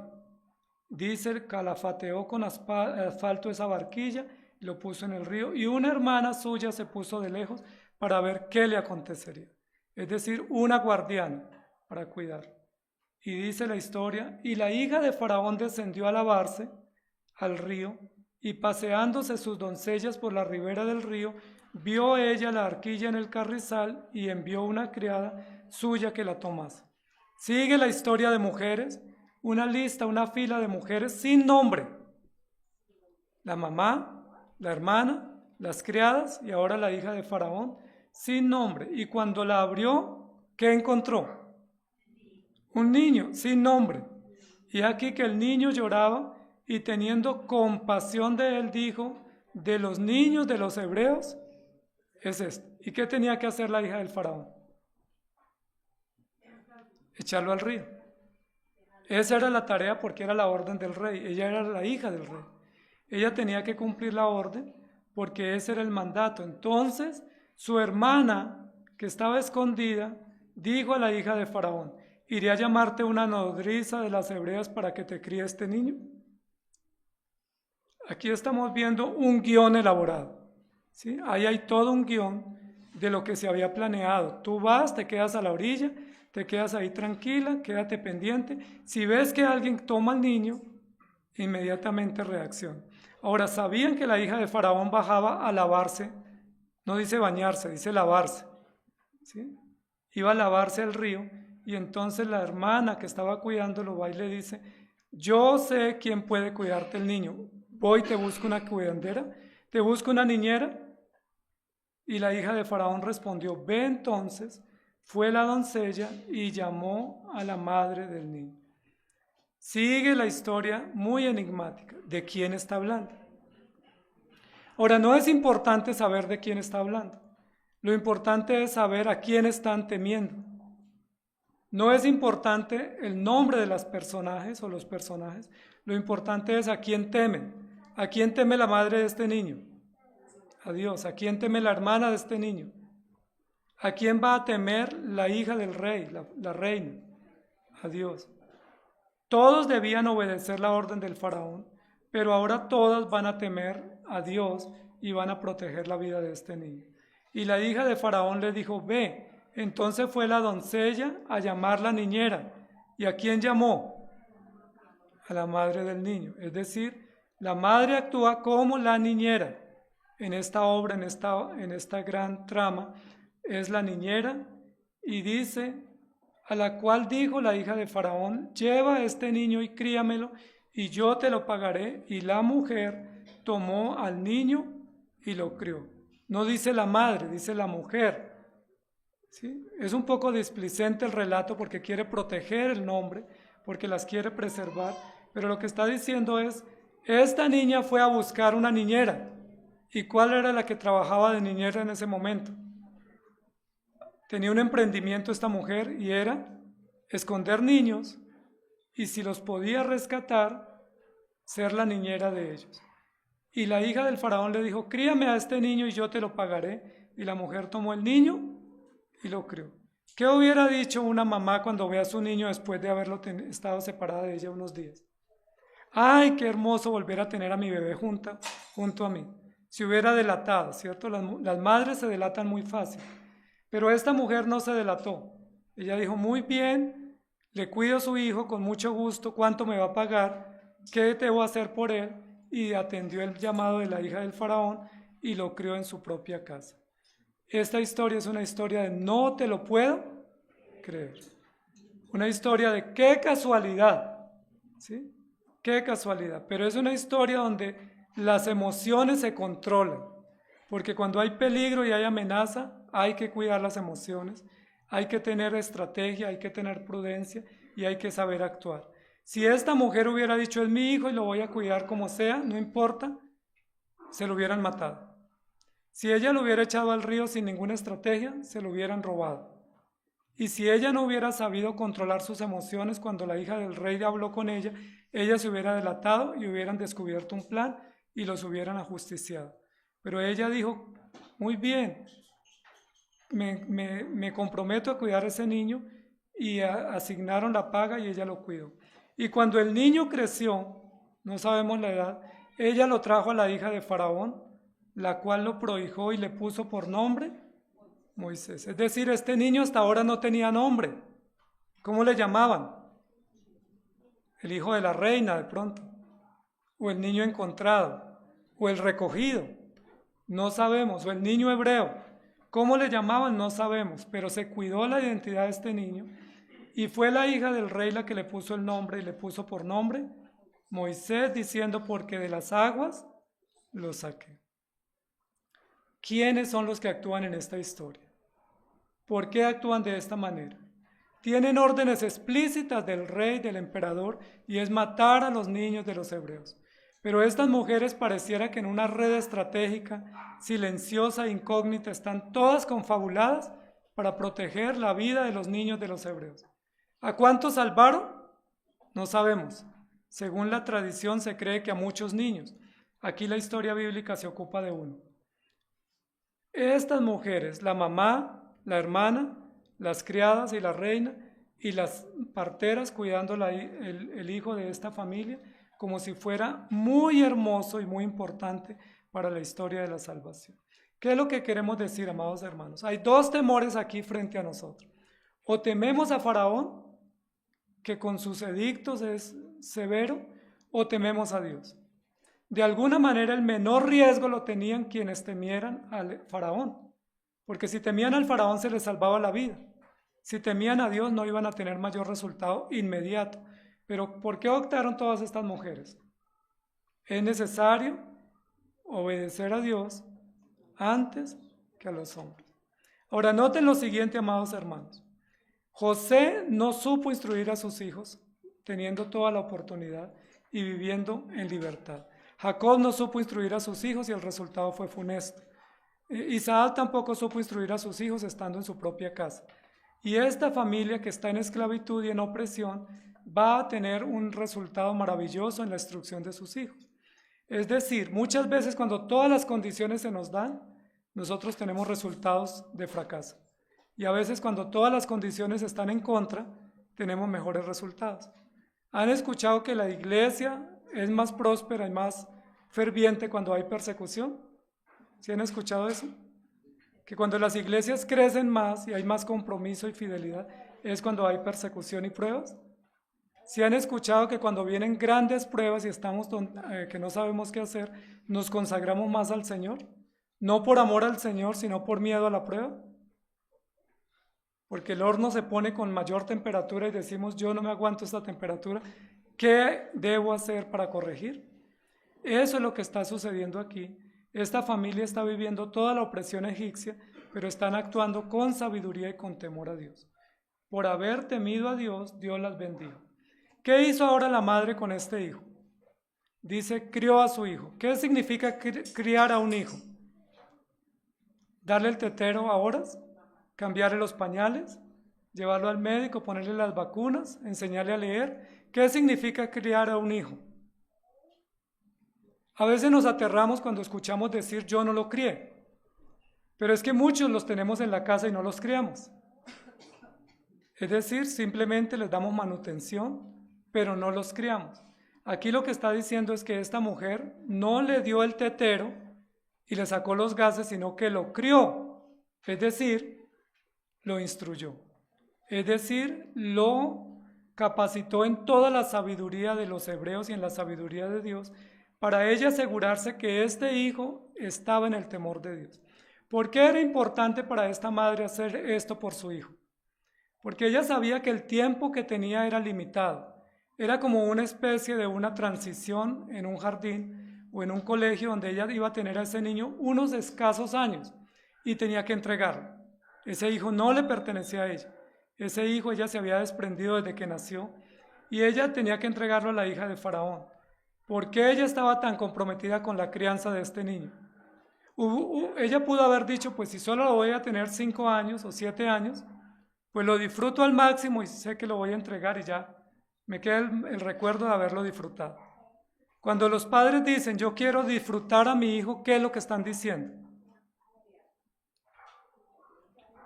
Dice, calafateó con asfalto esa barquilla y lo puso en el río. Y una hermana suya se puso de lejos para ver qué le acontecería. Es decir, una guardiana para cuidar. Y dice la historia, y la hija de Faraón descendió a lavarse al río, y paseándose sus doncellas por la ribera del río, vio ella la arquilla en el carrizal y envió una criada suya que la tomase. Sigue la historia de mujeres, una lista, una fila de mujeres sin nombre. La mamá, la hermana, las criadas y ahora la hija de Faraón, sin nombre. Y cuando la abrió, ¿qué encontró? Un niño sin nombre. Y aquí que el niño lloraba y teniendo compasión de él dijo, de los niños de los hebreos es este. ¿Y qué tenía que hacer la hija del Faraón? Echarlo al río. Esa era la tarea porque era la orden del rey. Ella era la hija del rey. Ella tenía que cumplir la orden porque ese era el mandato. Entonces, su hermana, que estaba escondida, dijo a la hija de Faraón: ¿iré a llamarte una nodriza de las hebreas para que te críe este niño? Aquí estamos viendo un guión elaborado, ¿sí? Ahí hay todo un guión de lo que se había planeado. Tú vas, te quedas a la orilla, te quedas ahí tranquila, quédate pendiente. Si ves que alguien toma al niño, inmediatamente reacciona. Ahora, sabían que la hija de Faraón bajaba a lavarse, no dice bañarse, dice lavarse, ¿sí? Iba a lavarse al río, y entonces la hermana que estaba cuidándolo va y le dice: yo sé quién puede cuidarte el niño, voy, te busco una cuidandera, te busco una niñera. Y la hija de Faraón respondió: ve entonces. Fue la doncella y llamó a la madre del niño. Sigue la historia muy enigmática. ¿De quién está hablando? Ahora, no es importante saber de quién está hablando. Lo importante es saber a quién están temiendo. No es importante el nombre de las personajes o los personajes. Lo importante es a quién temen. ¿A quién teme la madre de este niño? A Dios. ¿A quién teme la hermana de este niño? ¿A quién va a temer la hija del rey, la reina? A Dios. Todos debían obedecer la orden del faraón, pero ahora todas van a temer a Dios y van a proteger la vida de este niño. Y la hija de Faraón le dijo: ve. Entonces fue la doncella a llamar la niñera. ¿Y a quién llamó? A la madre del niño. Es decir, la madre actúa como la niñera. En esta obra, en esta gran trama, es la niñera, y dice: a la cual dijo la hija de Faraón: lleva a este niño y críamelo, y yo te lo pagaré. Y la mujer tomó al niño y lo crió. No dice la madre, dice la mujer, ¿sí? Es un poco displicente el relato porque quiere proteger el nombre, porque las quiere preservar, pero lo que está diciendo es: esta niña fue a buscar una niñera. ¿Y cuál era la que trabajaba de niñera en ese momento? Tenía un emprendimiento esta mujer, y era esconder niños, y si los podía rescatar, ser la niñera de ellos. Y la hija del faraón le dijo: críame a este niño y yo te lo pagaré. Y la mujer tomó el niño y lo crió. ¿Qué hubiera dicho una mamá cuando ve a su niño después de haberlo estado separada de ella unos días? ¡Ay, qué hermoso volver a tener a mi bebé junto a mí! Se hubiera delatado, ¿cierto? Las madres se delatan muy fácil. Pero esta mujer no se delató. Ella dijo: muy bien, le cuido a su hijo con mucho gusto, ¿cuánto me va a pagar? ¿Qué debo hacer por él? Y atendió el llamado de la hija del faraón y lo crió en su propia casa. Esta historia es una historia de no te lo puedo creer. Una historia de qué casualidad, ¿sí? Qué casualidad. Pero es una historia donde las emociones se controlan. Porque cuando hay peligro y hay amenaza, hay que cuidar las emociones, hay que tener estrategia, hay que tener prudencia y hay que saber actuar. Si esta mujer hubiera dicho: es mi hijo y lo voy a cuidar como sea, no importa, se lo hubieran matado. Si ella lo hubiera echado al río sin ninguna estrategia, se lo hubieran robado. Y si ella no hubiera sabido controlar sus emociones cuando la hija del rey habló con ella, ella se hubiera delatado y hubieran descubierto un plan y los hubieran ajusticiado. Pero ella dijo: muy bien, me comprometo a cuidar a ese niño, y asignaron la paga y ella lo cuidó. Y cuando el niño creció, no sabemos la edad, ella lo trajo a la hija de Faraón, la cual lo prohijó y le puso por nombre Moisés. Es decir, este niño hasta ahora no tenía nombre. ¿Cómo le llamaban? El hijo de la reina, de pronto, o el niño encontrado, o el recogido, no sabemos, o el niño hebreo. ¿Cómo le llamaban? No sabemos, pero se cuidó la identidad de este niño, y fue la hija del rey la que le puso el nombre, y le puso por nombre Moisés, diciendo: porque de las aguas lo saqué. ¿Quiénes son los que actúan en esta historia? ¿Por qué actúan de esta manera? Tienen órdenes explícitas del rey, del emperador, y es matar a los niños de los hebreos. Pero estas mujeres pareciera que en una red estratégica, silenciosa e incógnita, están todas confabuladas para proteger la vida de los niños de los hebreos. ¿A cuántos salvaron? No sabemos. Según la tradición se cree que a muchos niños. Aquí la historia bíblica se ocupa de uno. Estas mujeres, la mamá, la hermana, las criadas y la reina y las parteras cuidando el hijo de esta familia, como si fuera muy hermoso y muy importante para la historia de la salvación. ¿Qué es lo que queremos decir, amados hermanos? Hay dos temores aquí frente a nosotros. O tememos a Faraón, que con sus edictos es severo, o tememos a Dios. De alguna manera el menor riesgo lo tenían quienes temieran al Faraón, porque si temían al Faraón se les salvaba la vida. Si temían a Dios no iban a tener mayor resultado inmediato. Pero ¿por qué optaron todas estas mujeres? Es necesario obedecer a Dios antes que a los hombres. Ahora noten lo siguiente, amados hermanos. José no supo instruir a sus hijos, teniendo toda la oportunidad y viviendo en libertad. Jacob no supo instruir a sus hijos y el resultado fue funesto. Isaac tampoco supo instruir a sus hijos estando en su propia casa. Y esta familia que está en esclavitud y en opresión va a tener un resultado maravilloso en la instrucción de sus hijos. Es decir, muchas veces cuando todas las condiciones se nos dan, nosotros tenemos resultados de fracaso. Y a veces cuando todas las condiciones están en contra, tenemos mejores resultados. ¿Han escuchado que la iglesia es más próspera y más ferviente cuando hay persecución? ¿Sí han escuchado eso? Que cuando las iglesias crecen más y hay más compromiso y fidelidad, es cuando hay persecución y pruebas. ¿Sí han escuchado que cuando vienen grandes pruebas y estamos que no sabemos qué hacer, nos consagramos más al Señor? No por amor al Señor, sino por miedo a la prueba. Porque el horno se pone con mayor temperatura y decimos, yo no me aguanto esta temperatura, ¿qué debo hacer para corregir? Eso es lo que está sucediendo aquí. Esta familia está viviendo toda la opresión egipcia, pero están actuando con sabiduría y con temor a Dios. Por haber temido a Dios, Dios las bendijo. ¿Qué hizo ahora la madre con este hijo? Dice, crió a su hijo. ¿Qué significa criar a un hijo? ¿Darle el tetero a horas? ¿Cambiarle los pañales? ¿Llevarlo al médico? ¿Ponerle las vacunas? ¿Enseñarle a leer? ¿Qué significa criar a un hijo? A veces nos aterramos cuando escuchamos decir yo no lo crié, pero es que muchos los tenemos en la casa y no los criamos. Es decir, simplemente les damos manutención, pero no los criamos. Aquí lo que está diciendo es que esta mujer no le dio el tetero y le sacó los gases, sino que lo crió, es decir, lo instruyó, es decir, lo capacitó en toda la sabiduría de los hebreos y en la sabiduría de Dios, para ella asegurarse que este hijo estaba en el temor de Dios. ¿Por qué era importante para esta madre hacer esto por su hijo? Porque ella sabía que el tiempo que tenía era limitado. Era como una especie de una transición en un jardín o en un colegio donde ella iba a tener a ese niño unos escasos años y tenía que entregarlo. Ese hijo no le pertenecía a ella. Ese hijo ella se había desprendido desde que nació y ella tenía que entregarlo a la hija de Faraón. ¿Por qué ella estaba tan comprometida con la crianza de este niño? Ella pudo haber dicho, pues si solo lo voy a tener 5 años o 7 años, pues lo disfruto al máximo y sé que lo voy a entregar y ya me queda el recuerdo de haberlo disfrutado. Cuando los padres dicen, yo quiero disfrutar a mi hijo, ¿qué es lo que están diciendo?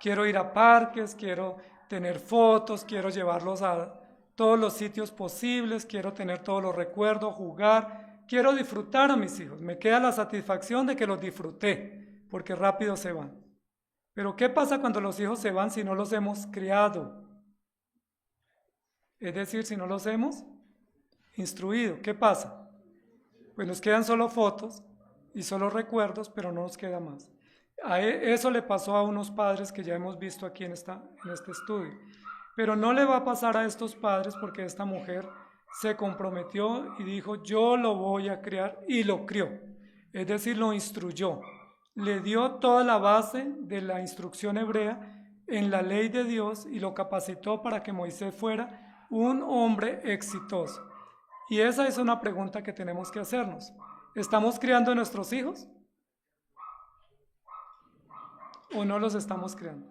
Quiero ir a parques, quiero tener fotos, quiero llevarlos a todos los sitios posibles, quiero tener todos los recuerdos, jugar, quiero disfrutar a mis hijos. Me queda la satisfacción de que los disfruté, porque rápido se van. Pero ¿qué pasa cuando los hijos se van si no los hemos criado? Es decir, si no los hemos instruido, ¿qué pasa? Pues nos quedan solo fotos y solo recuerdos, pero no nos queda más. Eso le pasó a unos padres que ya hemos visto aquí en este estudio. Pero no le va a pasar a estos padres porque esta mujer se comprometió y dijo, yo lo voy a criar, y lo crió. Es decir, lo instruyó. Le dio toda la base de la instrucción hebrea en la ley de Dios y lo capacitó para que Moisés fuera un hombre exitoso. Y esa es una pregunta que tenemos que hacernos. ¿Estamos criando a nuestros hijos? ¿O no los estamos criando?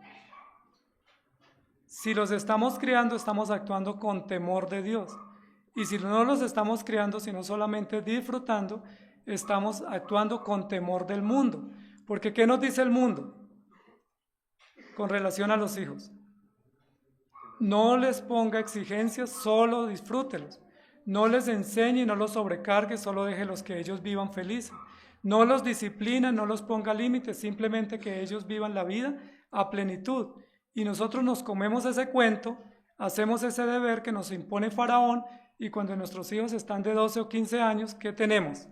Si los estamos criando, estamos actuando con temor de Dios. Y si no los estamos criando, sino solamente disfrutando, estamos actuando con temor del mundo. Porque ¿qué nos dice el mundo con relación a los hijos? No les ponga exigencias, solo disfrútelos. No les enseñe y no los sobrecargue, solo déjelos que ellos vivan felices. No los discipline, no los ponga límites, simplemente que ellos vivan la vida a plenitud. Y nosotros nos comemos ese cuento, hacemos ese deber que nos impone Faraón, y cuando nuestros hijos están de 12 o 15 años, ¿qué tenemos?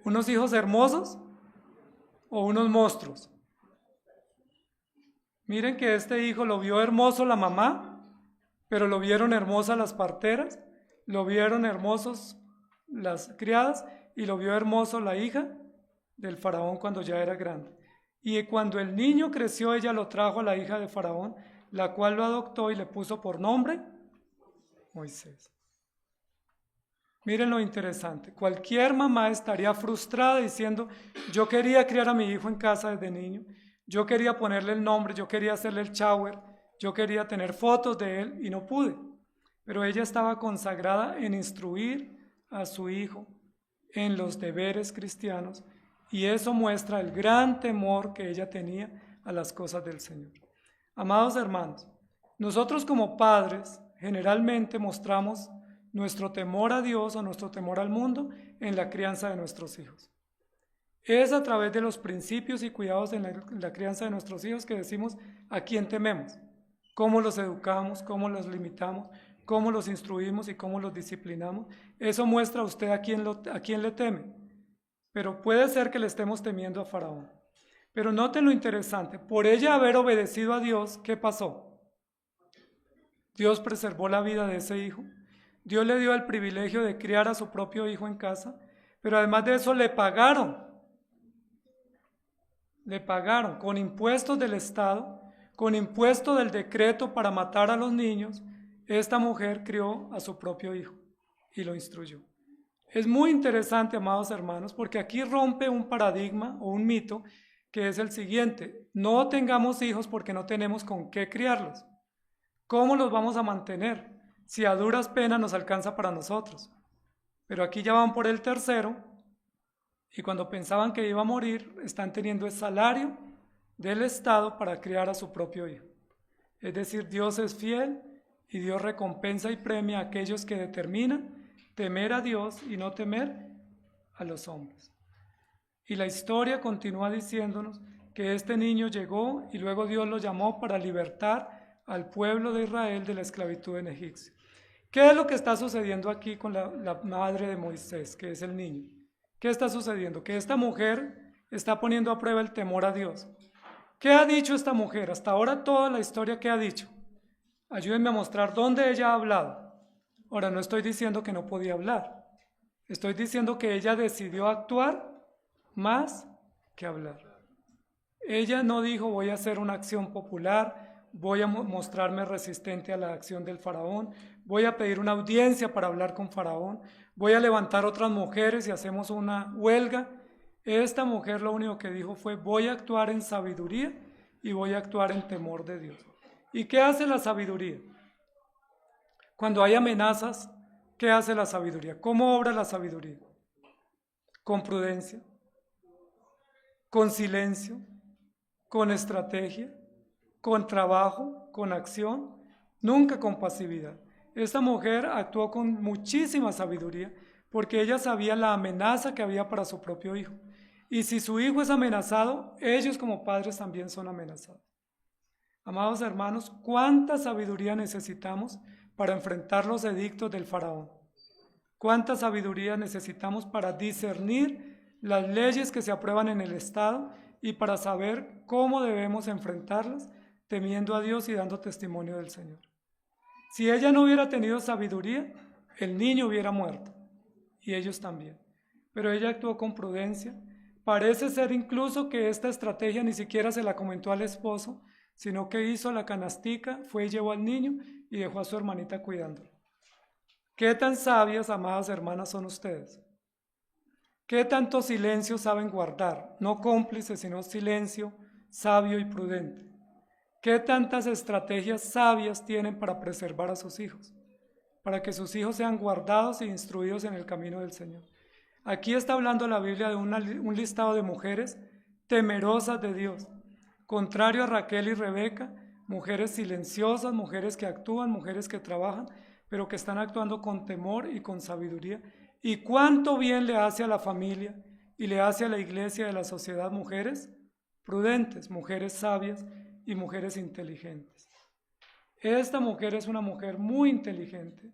¿Unos hijos hermosos o unos monstruos? Miren que este hijo lo vio hermoso la mamá, pero lo vieron hermosas las parteras, lo vieron hermosos las criadas y lo vio hermoso la hija del faraón cuando ya era grande. Y cuando el niño creció, ella lo trajo a la hija de Faraón, la cual lo adoptó y le puso por nombre Moisés. Miren lo interesante, cualquier mamá estaría frustrada diciendo, yo quería criar a mi hijo en casa desde niño, yo quería ponerle el nombre, yo quería hacerle el shower, yo quería tener fotos de él y no pude. Pero ella estaba consagrada en instruir a su hijo en los deberes cristianos, y eso muestra el gran temor que ella tenía a las cosas del Señor. Amados hermanos, nosotros como padres generalmente mostramos nuestro temor a Dios o nuestro temor al mundo en la crianza de nuestros hijos. Es a través de los principios y cuidados en la crianza de nuestros hijos que decimos a quién tememos, cómo los educamos, cómo los limitamos, cómo los instruimos y cómo los disciplinamos. Eso muestra a usted a quién le teme. Pero puede ser que le estemos temiendo a Faraón. Pero noten lo interesante, por ella haber obedecido a Dios, ¿qué pasó? Dios preservó la vida de ese hijo. Dios le dio el privilegio de criar a su propio hijo en casa, pero además de eso le pagaron con impuestos del Estado, con impuestos del decreto para matar a los niños. Esta mujer crió a su propio hijo y lo instruyó. Es muy interesante, amados hermanos, porque aquí rompe un paradigma o un mito que es el siguiente: no tengamos hijos porque no tenemos con qué criarlos. ¿Cómo los vamos a mantener si a duras penas nos alcanza para nosotros? Pero aquí ya van por el tercero, y cuando pensaban que iba a morir, están teniendo el salario del Estado para criar a su propio hijo. Es decir, Dios es fiel y Dios recompensa y premia a aquellos que determinan temer a Dios y no temer a los hombres. Y la historia continúa diciéndonos que este niño llegó y luego Dios lo llamó para libertar al pueblo de Israel de la esclavitud en Egipto. ¿Qué es lo que está sucediendo aquí con la madre de Moisés, que es el niño? ¿Qué está sucediendo? Que esta mujer está poniendo a prueba el temor a Dios. ¿Qué ha dicho esta mujer? Hasta ahora toda la historia, ¿qué ha dicho? Ayúdenme a mostrar dónde ella ha hablado. Ahora, no estoy diciendo que no podía hablar. Estoy diciendo que ella decidió actuar más que hablar. Ella no dijo, voy a hacer una acción popular, voy a mostrarme resistente a la acción del faraón, voy a pedir una audiencia para hablar con Faraón, voy a levantar otras mujeres y hacemos una huelga. Esta mujer lo único que dijo fue, voy a actuar en sabiduría y voy a actuar en temor de Dios. ¿Y qué hace la sabiduría? Cuando hay amenazas, ¿qué hace la sabiduría? ¿Cómo obra la sabiduría? Con prudencia, con silencio, con estrategia, con trabajo, con acción, nunca con pasividad. Esta mujer actuó con muchísima sabiduría porque ella sabía la amenaza que había para su propio hijo. Y si su hijo es amenazado, ellos como padres también son amenazados. Amados hermanos, ¿cuánta sabiduría necesitamos para enfrentar los edictos del faraón? ¿Cuánta sabiduría necesitamos para discernir las leyes que se aprueban en el Estado y para saber cómo debemos enfrentarlas, temiendo a Dios y dando testimonio del Señor? Si ella no hubiera tenido sabiduría, el niño hubiera muerto, y ellos también. Pero ella actuó con prudencia. Parece ser incluso que esta estrategia ni siquiera se la comentó al esposo, sino que hizo la canastica, fue y llevó al niño y dejó a su hermanita cuidándolo. ¿Qué tan sabias, amadas hermanas, son ustedes? ¿Qué tanto silencio saben guardar? No cómplices, sino silencio sabio y prudente. ¿Qué tantas estrategias sabias tienen para preservar a sus hijos? Para que sus hijos sean guardados e instruidos en el camino del Señor. Aquí está hablando la Biblia de un listado de mujeres temerosas de Dios. Contrario a Raquel y Rebeca, mujeres silenciosas, mujeres que actúan, mujeres que trabajan, pero que están actuando con temor y con sabiduría. ¿Y cuánto bien le hace a la familia y le hace a la iglesia y a la sociedad mujeres prudentes, mujeres sabias y mujeres inteligentes? Esta mujer es una mujer muy inteligente,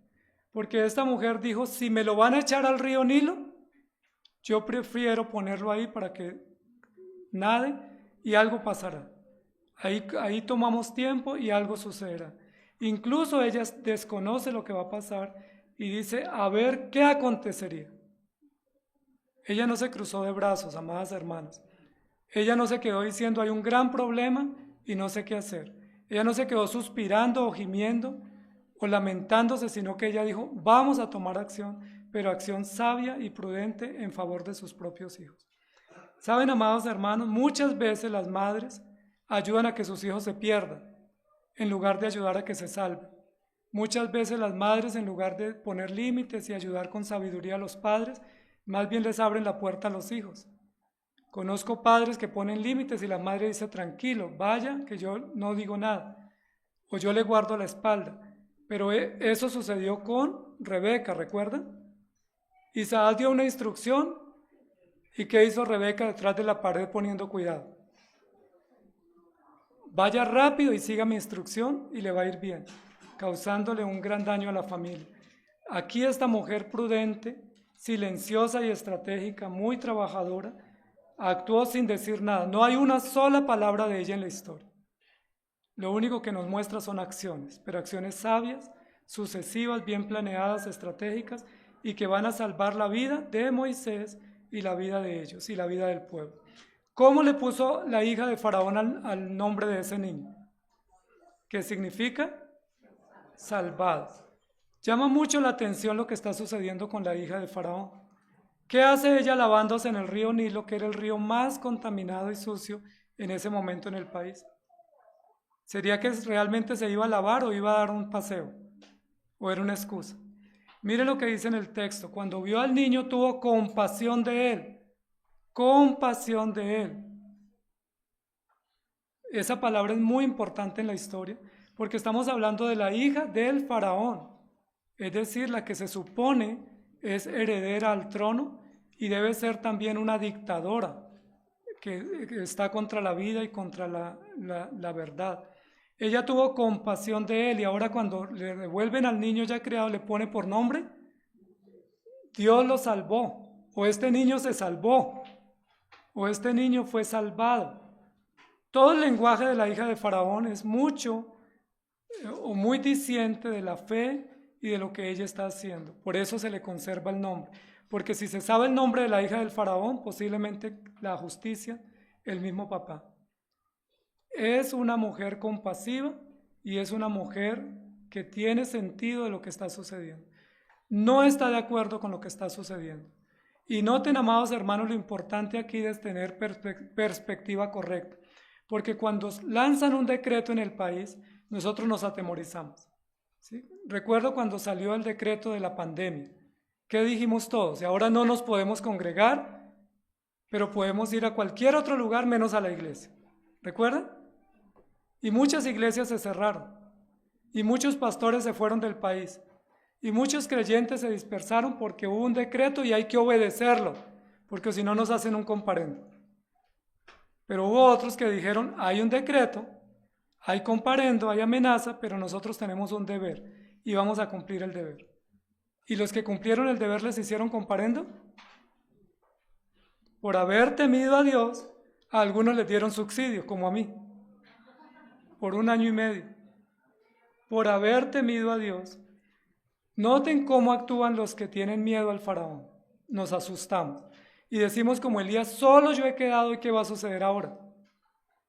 porque esta mujer dijo, si me lo van a echar al río Nilo, yo prefiero ponerlo ahí para que nade y algo pasará. Ahí tomamos tiempo y algo sucederá. Incluso ella desconoce lo que va a pasar y dice, a ver qué acontecería. Ella no se cruzó de brazos, amadas hermanas. Ella no se quedó diciendo, hay un gran problema y no sé qué hacer. Ella no se quedó suspirando o gimiendo o lamentándose, sino que ella dijo, vamos a tomar acción, pero acción sabia y prudente en favor de sus propios hijos. Saben, amados hermanos, muchas veces las madres ayudan a que sus hijos se pierdan, en lugar de ayudar a que se salven. Muchas veces las madres, en lugar de poner límites y ayudar con sabiduría a los padres, más bien les abren la puerta a los hijos. Conozco padres que ponen límites y la madre dice, tranquilo, vaya, que yo no digo nada, o yo le guardo la espalda. Pero eso sucedió con Rebeca, ¿recuerdan? Isaac dio una instrucción, ¿y qué hizo Rebeca detrás de la pared poniendo cuidado? Vaya rápido y siga mi instrucción y le va a ir bien, causándole un gran daño a la familia. Aquí esta mujer prudente, silenciosa y estratégica, muy trabajadora, actuó sin decir nada. No hay una sola palabra de ella en la historia. Lo único que nos muestra son acciones, pero acciones sabias, sucesivas, bien planeadas, estratégicas, y que van a salvar la vida de Moisés y la vida de ellos y la vida del pueblo. ¿Cómo le puso la hija de Faraón al nombre de ese niño? ¿Qué significa? Salvado. Llama mucho la atención lo que está sucediendo con la hija de Faraón. ¿Qué hace ella lavándose en el río Nilo, que era el río más contaminado y sucio en ese momento en el país? ¿Sería que realmente se iba a lavar o iba a dar un paseo? ¿O era una excusa? Mire lo que dice en el texto. Cuando vio al niño tuvo compasión de él. Compasión de él. Esa palabra es muy importante en la historia porque estamos hablando de la hija del faraón, es decir, la que se supone es heredera al trono y debe ser también una dictadora que está contra la vida y contra la verdad. Ella tuvo compasión de él y ahora cuando le devuelven al niño ya criado le pone por nombre, Dios lo salvó, o este niño se salvó, o este niño fue salvado. Todo el lenguaje de la hija de Faraón es mucho o muy diciente de la fe y de lo que ella está haciendo. Por eso se le conserva el nombre. Porque si se sabe el nombre de la hija del Faraón, posiblemente la justicia, el mismo papá. Es una mujer compasiva y es una mujer que tiene sentido de lo que está sucediendo. No está de acuerdo con lo que está sucediendo. Y noten, amados hermanos, lo importante aquí es tener perspectiva correcta. Porque cuando lanzan un decreto en el país, nosotros nos atemorizamos. ¿Sí? Recuerdo cuando salió el decreto de la pandemia. ¿Qué dijimos todos? Y ahora no nos podemos congregar, pero podemos ir a cualquier otro lugar menos a la iglesia. ¿Recuerdan? Y muchas iglesias se cerraron. Y muchos pastores se fueron del país. Y muchos creyentes se dispersaron porque hubo un decreto y hay que obedecerlo, porque si no nos hacen un comparendo. Pero hubo otros que dijeron, hay un decreto, hay comparendo, hay amenaza, pero nosotros tenemos un deber y vamos a cumplir el deber. ¿Y los que cumplieron el deber les hicieron comparendo? Por haber temido a Dios, a algunos les dieron subsidio, como a mí, por 1 año y medio. Por haber temido a Dios. Noten cómo actúan los que tienen miedo al faraón. Nos asustamos y decimos como Elías, solo yo he quedado y qué va a suceder ahora.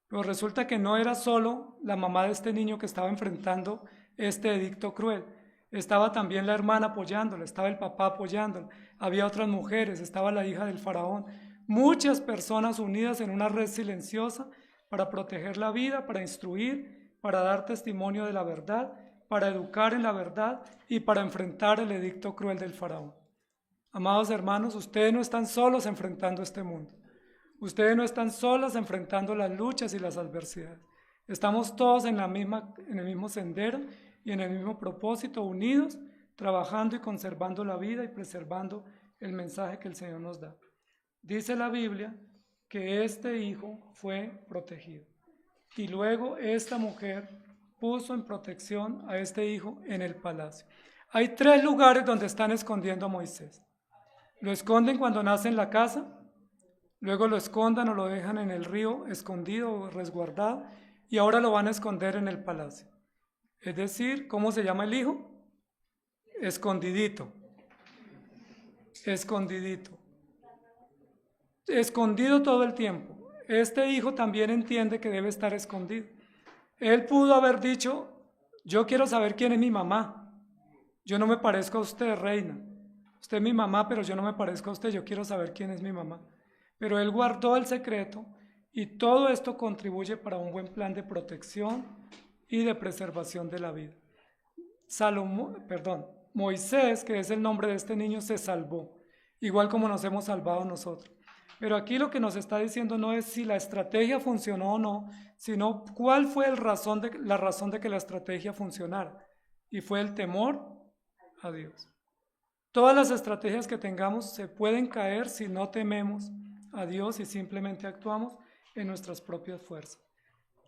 Pero resulta que no era solo la mamá de este niño que estaba enfrentando este edicto cruel. Estaba también la hermana apoyándola, estaba el papá apoyándola, había otras mujeres, estaba la hija del faraón. Muchas personas unidas en una red silenciosa para proteger la vida, para instruir, para dar testimonio de la verdad, para educar en la verdad y para enfrentar el edicto cruel del faraón. Amados hermanos, ustedes no están solos enfrentando este mundo. Ustedes no están solas enfrentando las luchas y las adversidades. Estamos todos en el mismo sendero y en el mismo propósito, unidos, trabajando y conservando la vida y preservando el mensaje que el Señor nos da. Dice la Biblia que este hijo fue protegido. Y luego esta mujer puso en protección a este hijo en el palacio. Hay 3 lugares donde están escondiendo a Moisés. Lo esconden cuando nace en la casa, luego lo escondan o lo dejan en el río escondido o resguardado, y ahora lo van a esconder en el palacio. Es decir, ¿cómo se llama el hijo? Escondidito. Escondidito. Escondido todo el tiempo. Este hijo también entiende que debe estar escondido. Él pudo haber dicho, yo quiero saber quién es mi mamá. Yo no me parezco a usted, reina. Usted es mi mamá, pero yo no me parezco a usted. Yo quiero saber quién es mi mamá. Pero él guardó el secreto y todo esto contribuye para un buen plan de protección y de preservación de la vida. Moisés, que es el nombre de este niño, se salvó, igual como nos hemos salvado nosotros. Pero aquí lo que nos está diciendo no es si la estrategia funcionó o no, sino cuál fue la razón de que la estrategia funcionara. Y fue el temor a Dios. Todas las estrategias que tengamos se pueden caer si no tememos a Dios y simplemente actuamos en nuestras propias fuerzas.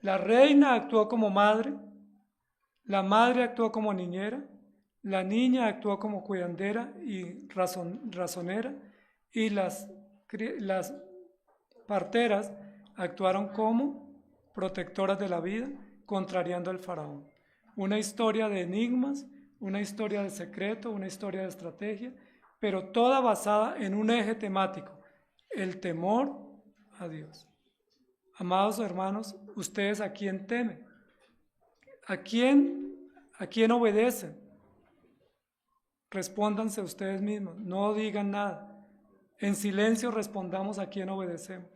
La reina actuó como madre, la madre actuó como niñera, la niña actuó como cuidandera y razonera, y las parteras actuaron como protectoras de la vida, contrariando al faraón. Una historia de enigmas, una historia de secreto, una historia de estrategia, pero toda basada en un eje temático, el temor a Dios. Amados hermanos, ¿ustedes a quién temen? ¿A quién obedecen? Respóndanse ustedes mismos, no digan nada. En silencio respondamos a quién obedecemos.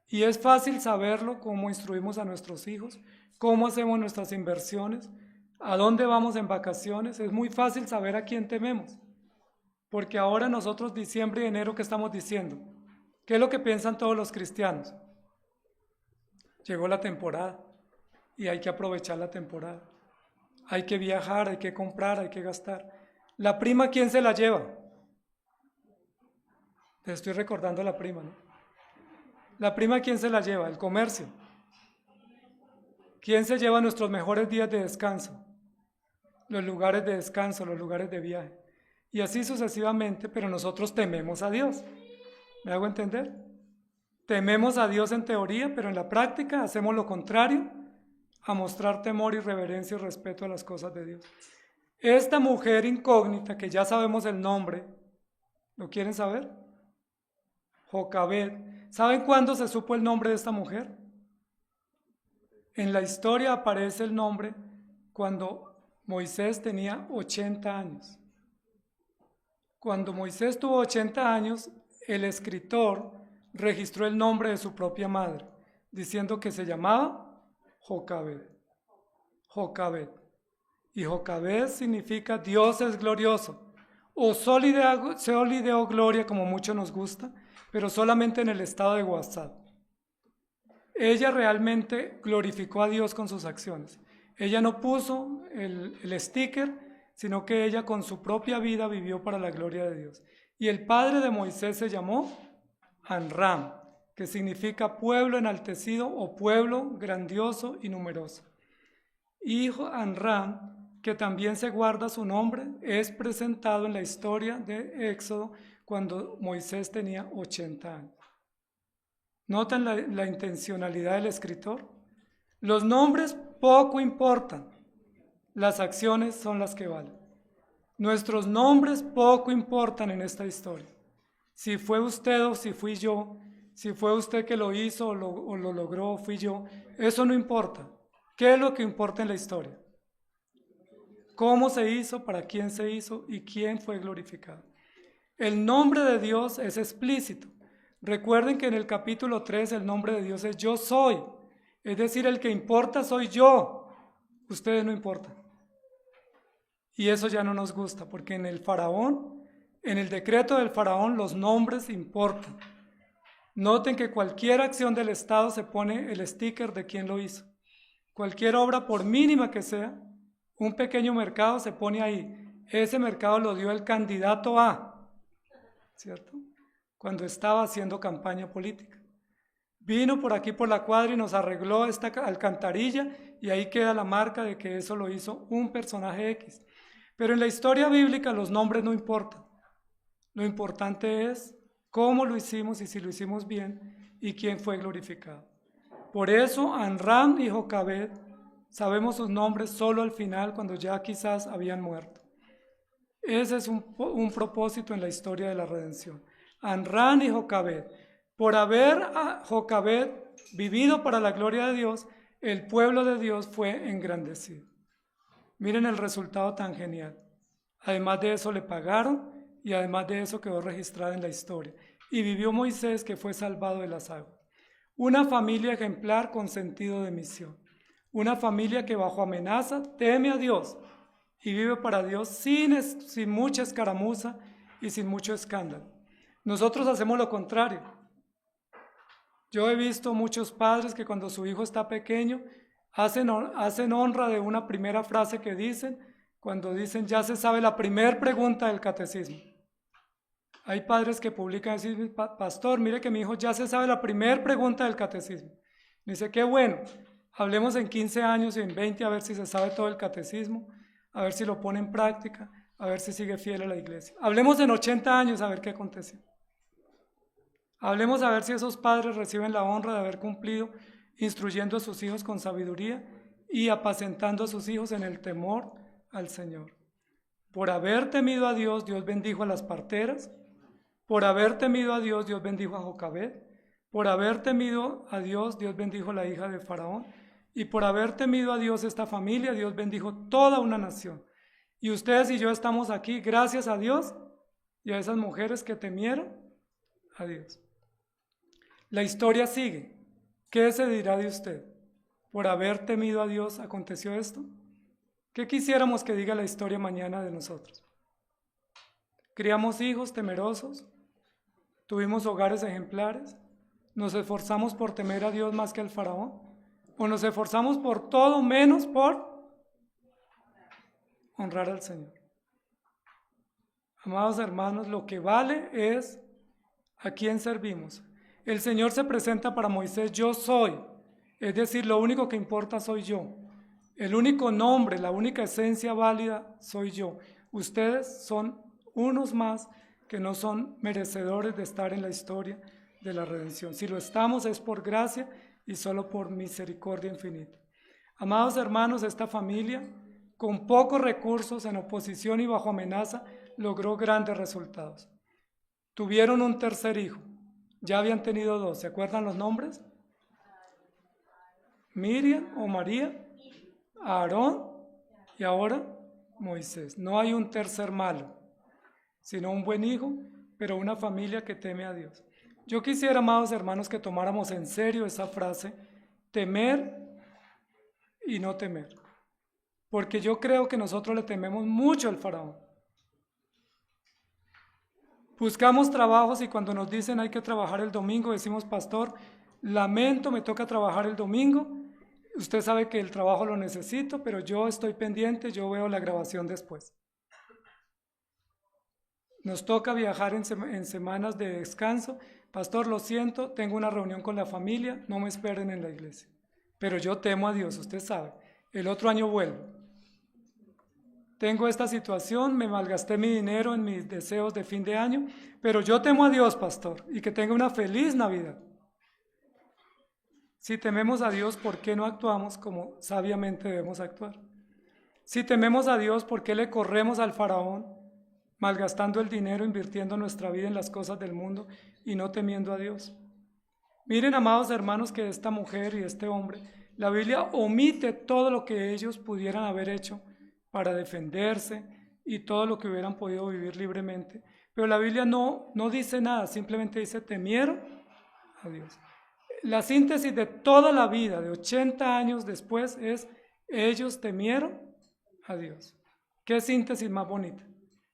Y es fácil saberlo, cómo instruimos a nuestros hijos, cómo hacemos nuestras inversiones, a dónde vamos en vacaciones. Es muy fácil saber a quién tememos. Porque ahora nosotros, diciembre y enero, ¿qué estamos diciendo? ¿Qué es lo que piensan todos los cristianos? Llegó la temporada y hay que aprovechar la temporada. Hay que viajar, hay que comprar, hay que gastar. ¿La prima quién se la lleva? Te estoy recordando a la prima, ¿no? ¿La prima quién se la lleva? El comercio. ¿Quién se lleva nuestros mejores días de descanso? Los lugares de descanso, los lugares de viaje. Y así sucesivamente, pero nosotros tememos a Dios. ¿Me hago entender? Tememos a Dios en teoría, pero en la práctica hacemos lo contrario a mostrar temor y reverencia y respeto a las cosas de Dios. Esta mujer incógnita, que ya sabemos el nombre, ¿lo quieren saber? Jocabed. ¿Saben cuándo se supo el nombre de esta mujer? En la historia aparece el nombre cuando Moisés tenía 80 años. Cuando Moisés tuvo 80 años, el escritor registró el nombre de su propia madre, diciendo que se llamaba Jocabed. Jocabed. Y Jocabed significa Dios es glorioso, o solideo gloria, como mucho nos gusta, pero solamente en el estado de WhatsApp. Ella realmente glorificó a Dios con sus acciones. Ella no puso el sticker, sino que ella con su propia vida vivió para la gloria de Dios. Y el padre de Moisés se llamó Amram, que significa pueblo enaltecido o pueblo grandioso y numeroso. Hijo Amram, que también se guarda su nombre, es presentado en la historia de Éxodo cuando Moisés tenía 80 años. ¿Notan la intencionalidad del escritor? Los nombres poco importan, las acciones son las que valen. Nuestros nombres poco importan en esta historia. Si fue usted o si fui yo, si fue usted que lo hizo o lo logró o fui yo, eso no importa. ¿Qué es lo que importa en la historia? ¿Cómo se hizo, para quién se hizo y quién fue glorificado? El nombre de Dios es explícito. Recuerden que en el capítulo 3 el nombre de Dios es yo soy. Es decir, el que importa soy yo. Ustedes no importan. Y eso ya no nos gusta, porque en el faraón, en el decreto del faraón, los nombres importan. Noten que cualquier acción del Estado se pone el sticker de quién lo hizo. Cualquier obra, por mínima que sea, un pequeño mercado se pone ahí. Ese mercado lo dio el candidato A, ¿cierto? Cuando estaba haciendo campaña política. Vino por aquí por la cuadra y nos arregló esta alcantarilla y ahí queda la marca de que eso lo hizo un personaje X. Pero en la historia bíblica los nombres no importan. Lo importante es cómo lo hicimos y si lo hicimos bien y quién fue glorificado. Por eso Amram y Jocabed, sabemos sus nombres solo al final, cuando ya quizás habían muerto. Ese es un propósito en la historia de la redención. Amram y Jocabed. Por haber a Jocabed vivido para la gloria de Dios, el pueblo de Dios fue engrandecido. Miren el resultado tan genial. Además de eso le pagaron y además de eso quedó registrada en la historia. Y vivió Moisés, que fue salvado de las aguas. Una familia ejemplar con sentido de misión. Una familia que bajo amenaza teme a Dios y vive para Dios sin mucha escaramuza y sin mucho escándalo. Nosotros hacemos lo contrario. Yo he visto muchos padres que cuando su hijo está pequeño hacen honra de una primera frase que dicen, cuando dicen ya se sabe la primera pregunta del catecismo. Hay padres que publican y dicen, pastor, mire que mi hijo ya se sabe la primera pregunta del catecismo. Dice, qué bueno, hablemos en 15 años y en 20 a ver si se sabe todo el catecismo, a ver si lo pone en práctica, a ver si sigue fiel a la iglesia. Hablemos en 80 años a ver qué aconteció. Hablemos a ver si esos padres reciben la honra de haber cumplido instruyendo a sus hijos con sabiduría y apacentando a sus hijos en el temor al Señor. Por haber temido a Dios, Dios bendijo a las parteras. Por haber temido a Dios, Dios bendijo a Jocabed. Por haber temido a Dios, Dios bendijo a la hija de Faraón. Y por haber temido a Dios esta familia, Dios bendijo toda una nación. Y ustedes y yo estamos aquí gracias a Dios y a esas mujeres que temieron a Dios. La historia sigue. ¿Qué se dirá de usted? ¿Por haber temido a Dios aconteció esto? ¿Qué quisiéramos que diga la historia mañana de nosotros? ¿Criamos hijos temerosos? ¿Tuvimos hogares ejemplares? ¿Nos esforzamos por temer a Dios más que al faraón? ¿O nos esforzamos por todo menos por honrar al Señor? Amados hermanos, lo que vale es a quién servimos. El Señor se presenta para Moisés, yo soy, es decir, lo único que importa soy yo. El único nombre, la única esencia válida soy yo. Ustedes son unos más que no son merecedores de estar en la historia de la redención. Si lo estamos es por gracia y solo por misericordia infinita. Amados hermanos, esta familia, con pocos recursos, en oposición y bajo amenaza, logró grandes resultados. Tuvieron un tercer hijo. Ya habían tenido dos. ¿Se acuerdan los nombres? Miriam o María, Aarón y ahora Moisés. No hay un tercer malo, sino un buen hijo, pero una familia que teme a Dios. Yo quisiera, amados hermanos, que tomáramos en serio esa frase, temer y no temer. Porque yo creo que nosotros le tememos mucho al faraón. Buscamos trabajos y cuando nos dicen hay que trabajar el domingo, decimos, pastor, lamento, me toca trabajar el domingo. Usted sabe que el trabajo lo necesito, pero yo estoy pendiente, yo veo la grabación después. Nos toca viajar en semanas de descanso. Pastor, lo siento, tengo una reunión con la familia, no me esperen en la iglesia. Pero yo temo a Dios, usted sabe. El otro año vuelvo. Tengo esta situación, me malgasté mi dinero en mis deseos de fin de año, pero yo temo a Dios, pastor, y que tenga una feliz Navidad. Si tememos a Dios, ¿por qué no actuamos como sabiamente debemos actuar? Si tememos a Dios, ¿por qué le corremos al faraón, malgastando el dinero, invirtiendo nuestra vida en las cosas del mundo y no temiendo a Dios? Miren, amados hermanos, que esta mujer y este hombre, la Biblia omite todo lo que ellos pudieran haber hecho para defenderse y todo lo que hubieran podido vivir libremente. Pero la Biblia no dice nada, simplemente dice temieron a Dios. La síntesis de toda la vida, de 80 años después, es ellos temieron a Dios. ¿Qué síntesis más bonita?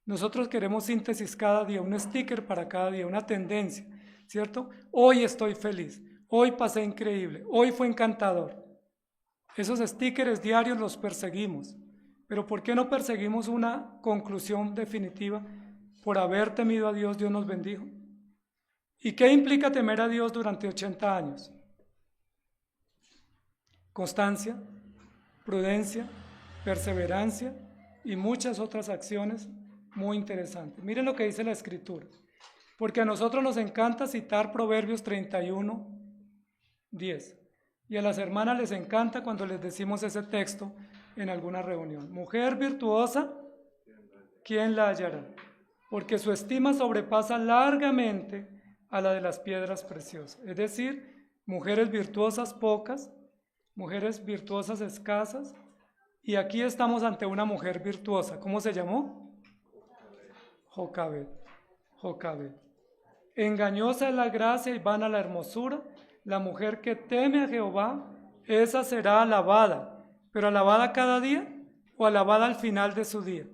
Nosotros queremos síntesis cada día, un sticker para cada día, una tendencia, ¿cierto? Hoy estoy feliz, hoy pasé increíble, hoy fue encantador. Esos stickers diarios los perseguimos. Pero ¿por qué no perseguimos una conclusión definitiva? Por haber temido a Dios, Dios nos bendijo. ¿Y qué implica temer a Dios durante 80 años? Constancia, prudencia, perseverancia y muchas otras acciones muy interesantes. Miren lo que dice la Escritura. Porque a nosotros nos encanta citar Proverbios 31, 10. Y a las hermanas les encanta cuando les decimos ese texto en alguna reunión. Mujer virtuosa, ¿quién la hallará? Porque su estima sobrepasa largamente a la de las piedras preciosas. Es decir, mujeres virtuosas pocas, mujeres virtuosas escasas, y aquí estamos ante una mujer virtuosa. ¿Cómo se llamó? Jocabed. Jocabed. Engañosa es la gracia y vana la hermosura. La mujer que teme a Jehová, esa será alabada. ¿Pero alabada cada día o alabada al final de su día?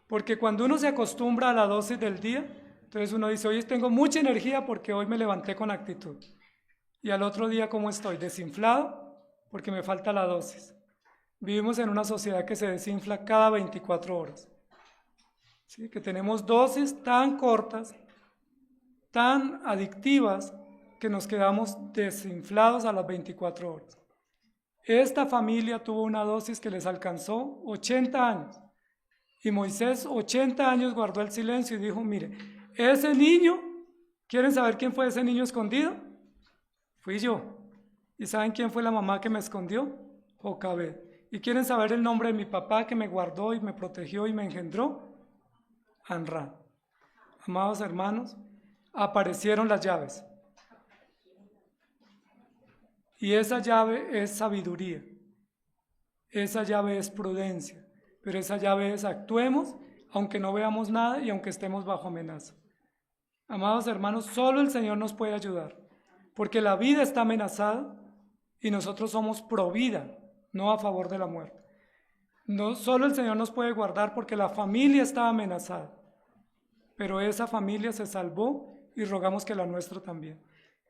Porque cuando uno se acostumbra a la dosis del día, entonces uno dice, hoy tengo mucha energía porque hoy me levanté con actitud. Y al otro día, ¿cómo estoy? Desinflado porque me falta la dosis. Vivimos en una sociedad que se desinfla cada 24 horas. ¿Sí? Que tenemos dosis tan cortas, tan adictivas, que nos quedamos desinflados a las 24 horas. Esta familia tuvo una dosis que les alcanzó 80 años. Y Moisés 80 años guardó el silencio y dijo, mire, ese niño, ¿quieren saber quién fue ese niño escondido? Fui yo. ¿Y saben quién fue la mamá que me escondió? Jocabed. ¿Y quieren saber el nombre de mi papá que me guardó y me protegió y me engendró? Anrán. Amados hermanos, aparecieron las llaves. Y esa llave es sabiduría, esa llave es prudencia, pero esa llave es actuemos aunque no veamos nada y aunque estemos bajo amenaza. Amados hermanos, solo el Señor nos puede ayudar, porque la vida está amenazada y nosotros somos pro vida, no a favor de la muerte. No, solo el Señor nos puede guardar porque la familia está amenazada, pero esa familia se salvó y rogamos que la nuestra también.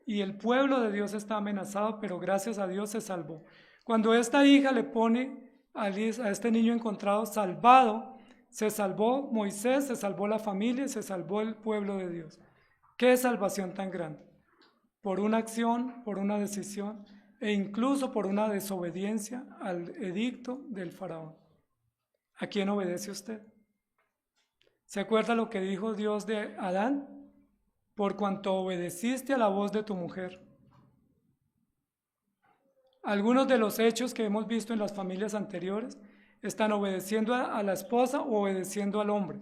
Y el pueblo de Dios está amenazado, pero gracias a Dios se salvó. Cuando esta hija le pone a este niño encontrado salvado, se salvó Moisés, se salvó la familia, se salvó el pueblo de Dios. ¡Qué salvación tan grande! Por una acción, por una decisión e incluso por una desobediencia al edicto del faraón. ¿A quién obedece usted? ¿Se acuerda lo que dijo Dios de Adán? Por cuanto obedeciste a la voz de tu mujer. Algunos de los hechos que hemos visto en las familias anteriores están obedeciendo a la esposa o obedeciendo al hombre.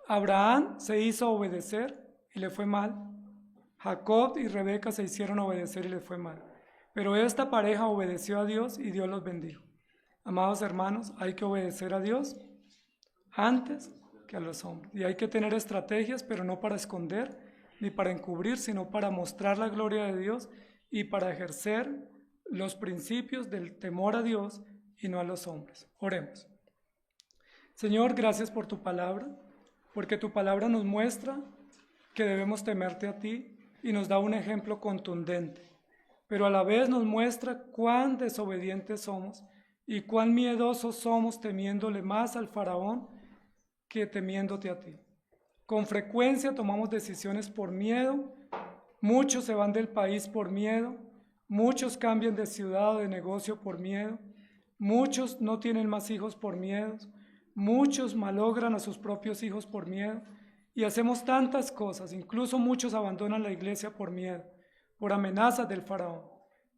Abraham se hizo obedecer y le fue mal. Jacob y Rebeca se hicieron obedecer y le fue mal. Pero esta pareja obedeció a Dios y Dios los bendijo. Amados hermanos, hay que obedecer a Dios antes que a los hombres. Y hay que tener estrategias, pero no para esconder ni para encubrir, sino para mostrar la gloria de Dios y para ejercer los principios del temor a Dios y no a los hombres. Oremos. Señor, gracias por tu palabra, porque tu palabra nos muestra que debemos temerte a ti y nos da un ejemplo contundente, pero a la vez nos muestra cuán desobedientes somos y cuán miedosos somos temiéndole más al faraón que temiéndote a ti. Con frecuencia tomamos decisiones por miedo, muchos se van del país por miedo, muchos cambian de ciudad o de negocio por miedo, muchos no tienen más hijos por miedo, muchos malogran a sus propios hijos por miedo y hacemos tantas cosas, incluso muchos abandonan la iglesia por miedo, por amenazas del faraón.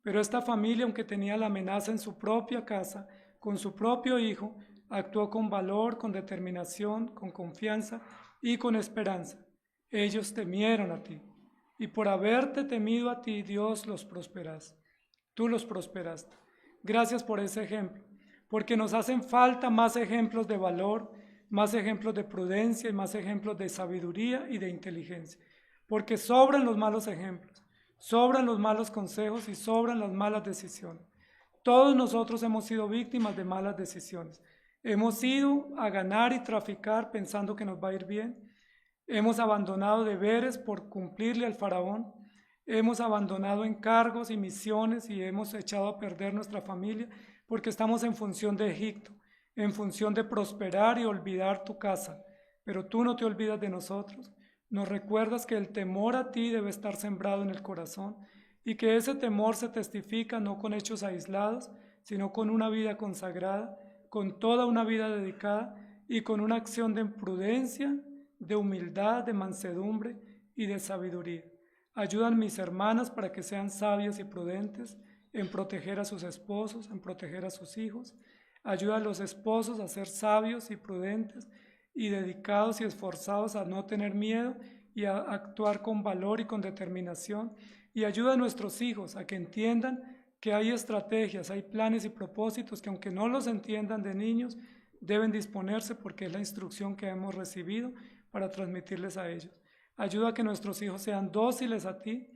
Pero esta familia, aunque tenía la amenaza en su propia casa, con su propio hijo, actuó con valor, con determinación, con confianza y con esperanza. Ellos temieron a ti, y por haberte temido a ti, Dios los prosperaste. Tú los prosperaste. Gracias por ese ejemplo, porque nos hacen falta más ejemplos de valor, más ejemplos de prudencia y más ejemplos de sabiduría y de inteligencia, porque sobran los malos ejemplos, sobran los malos consejos y sobran las malas decisiones. Todos nosotros hemos sido víctimas de malas decisiones. Hemos ido a ganar y traficar pensando que nos va a ir bien. Hemos abandonado deberes por cumplirle al faraón. hemos abandonado encargos y misiones y hemos echado a perder nuestra familia porque estamos en función de Egipto, en función de prosperar y olvidar tu casa. Pero tú no te olvidas de nosotros. Nos recuerdas que el temor a ti debe estar sembrado en el corazón y que ese temor se testifica no con hechos aislados, sino con una vida consagrada, con toda una vida dedicada y con una acción de prudencia, de humildad, de mansedumbre y de sabiduría. Ayudan a mis hermanas para que sean sabias y prudentes en proteger a sus esposos, en proteger a sus hijos. Ayuda a los esposos a ser sabios y prudentes y dedicados y esforzados a no tener miedo y a actuar con valor y con determinación. Y ayuda a nuestros hijos a que entiendan que hay estrategias, hay planes y propósitos que aunque no los entiendan de niños, deben disponerse porque es la instrucción que hemos recibido para transmitirles a ellos. Ayuda a que nuestros hijos sean dóciles a ti,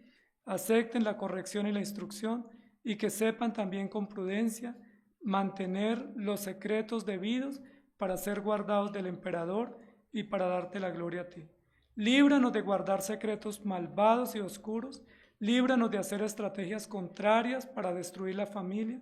acepten la corrección y la instrucción y que sepan también con prudencia mantener los secretos debidos para ser guardados del emperador y para darte la gloria a ti. Líbranos de guardar secretos malvados y oscuros, líbranos de hacer estrategias contrarias para destruir la familia,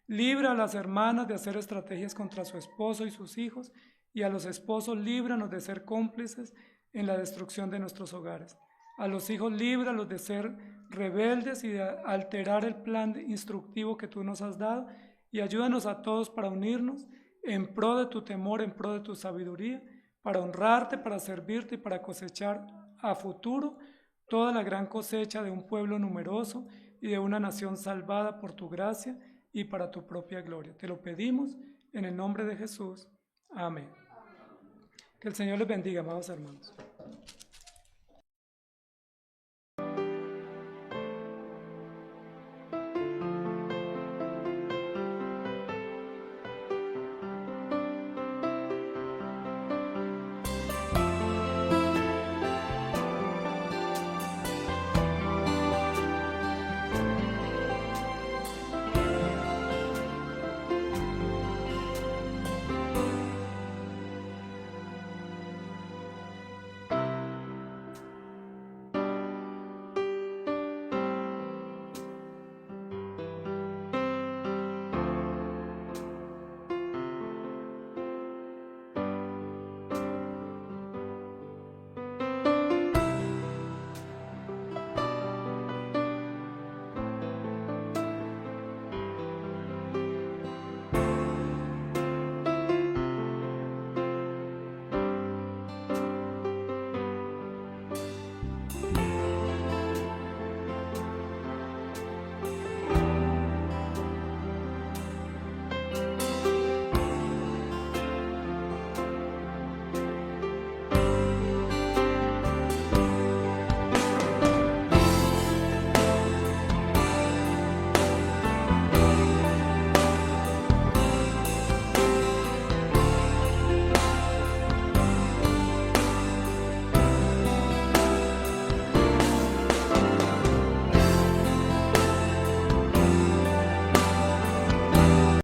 libra a las hermanas de hacer estrategias contra su esposo y sus hijos, y a los esposos líbranos de ser cómplices en la destrucción de nuestros hogares. A los hijos líbralos de ser rebeldes y de alterar el plan instructivo que tú nos has dado, y ayúdanos a todos para unirnos en pro de tu temor, en pro de tu sabiduría, para honrarte, para servirte y para cosechar a futuro toda la gran cosecha de un pueblo numeroso y de una nación salvada por tu gracia y para tu propia gloria. Te lo pedimos en el nombre de Jesús. Amén. Que el Señor les bendiga, amados hermanos.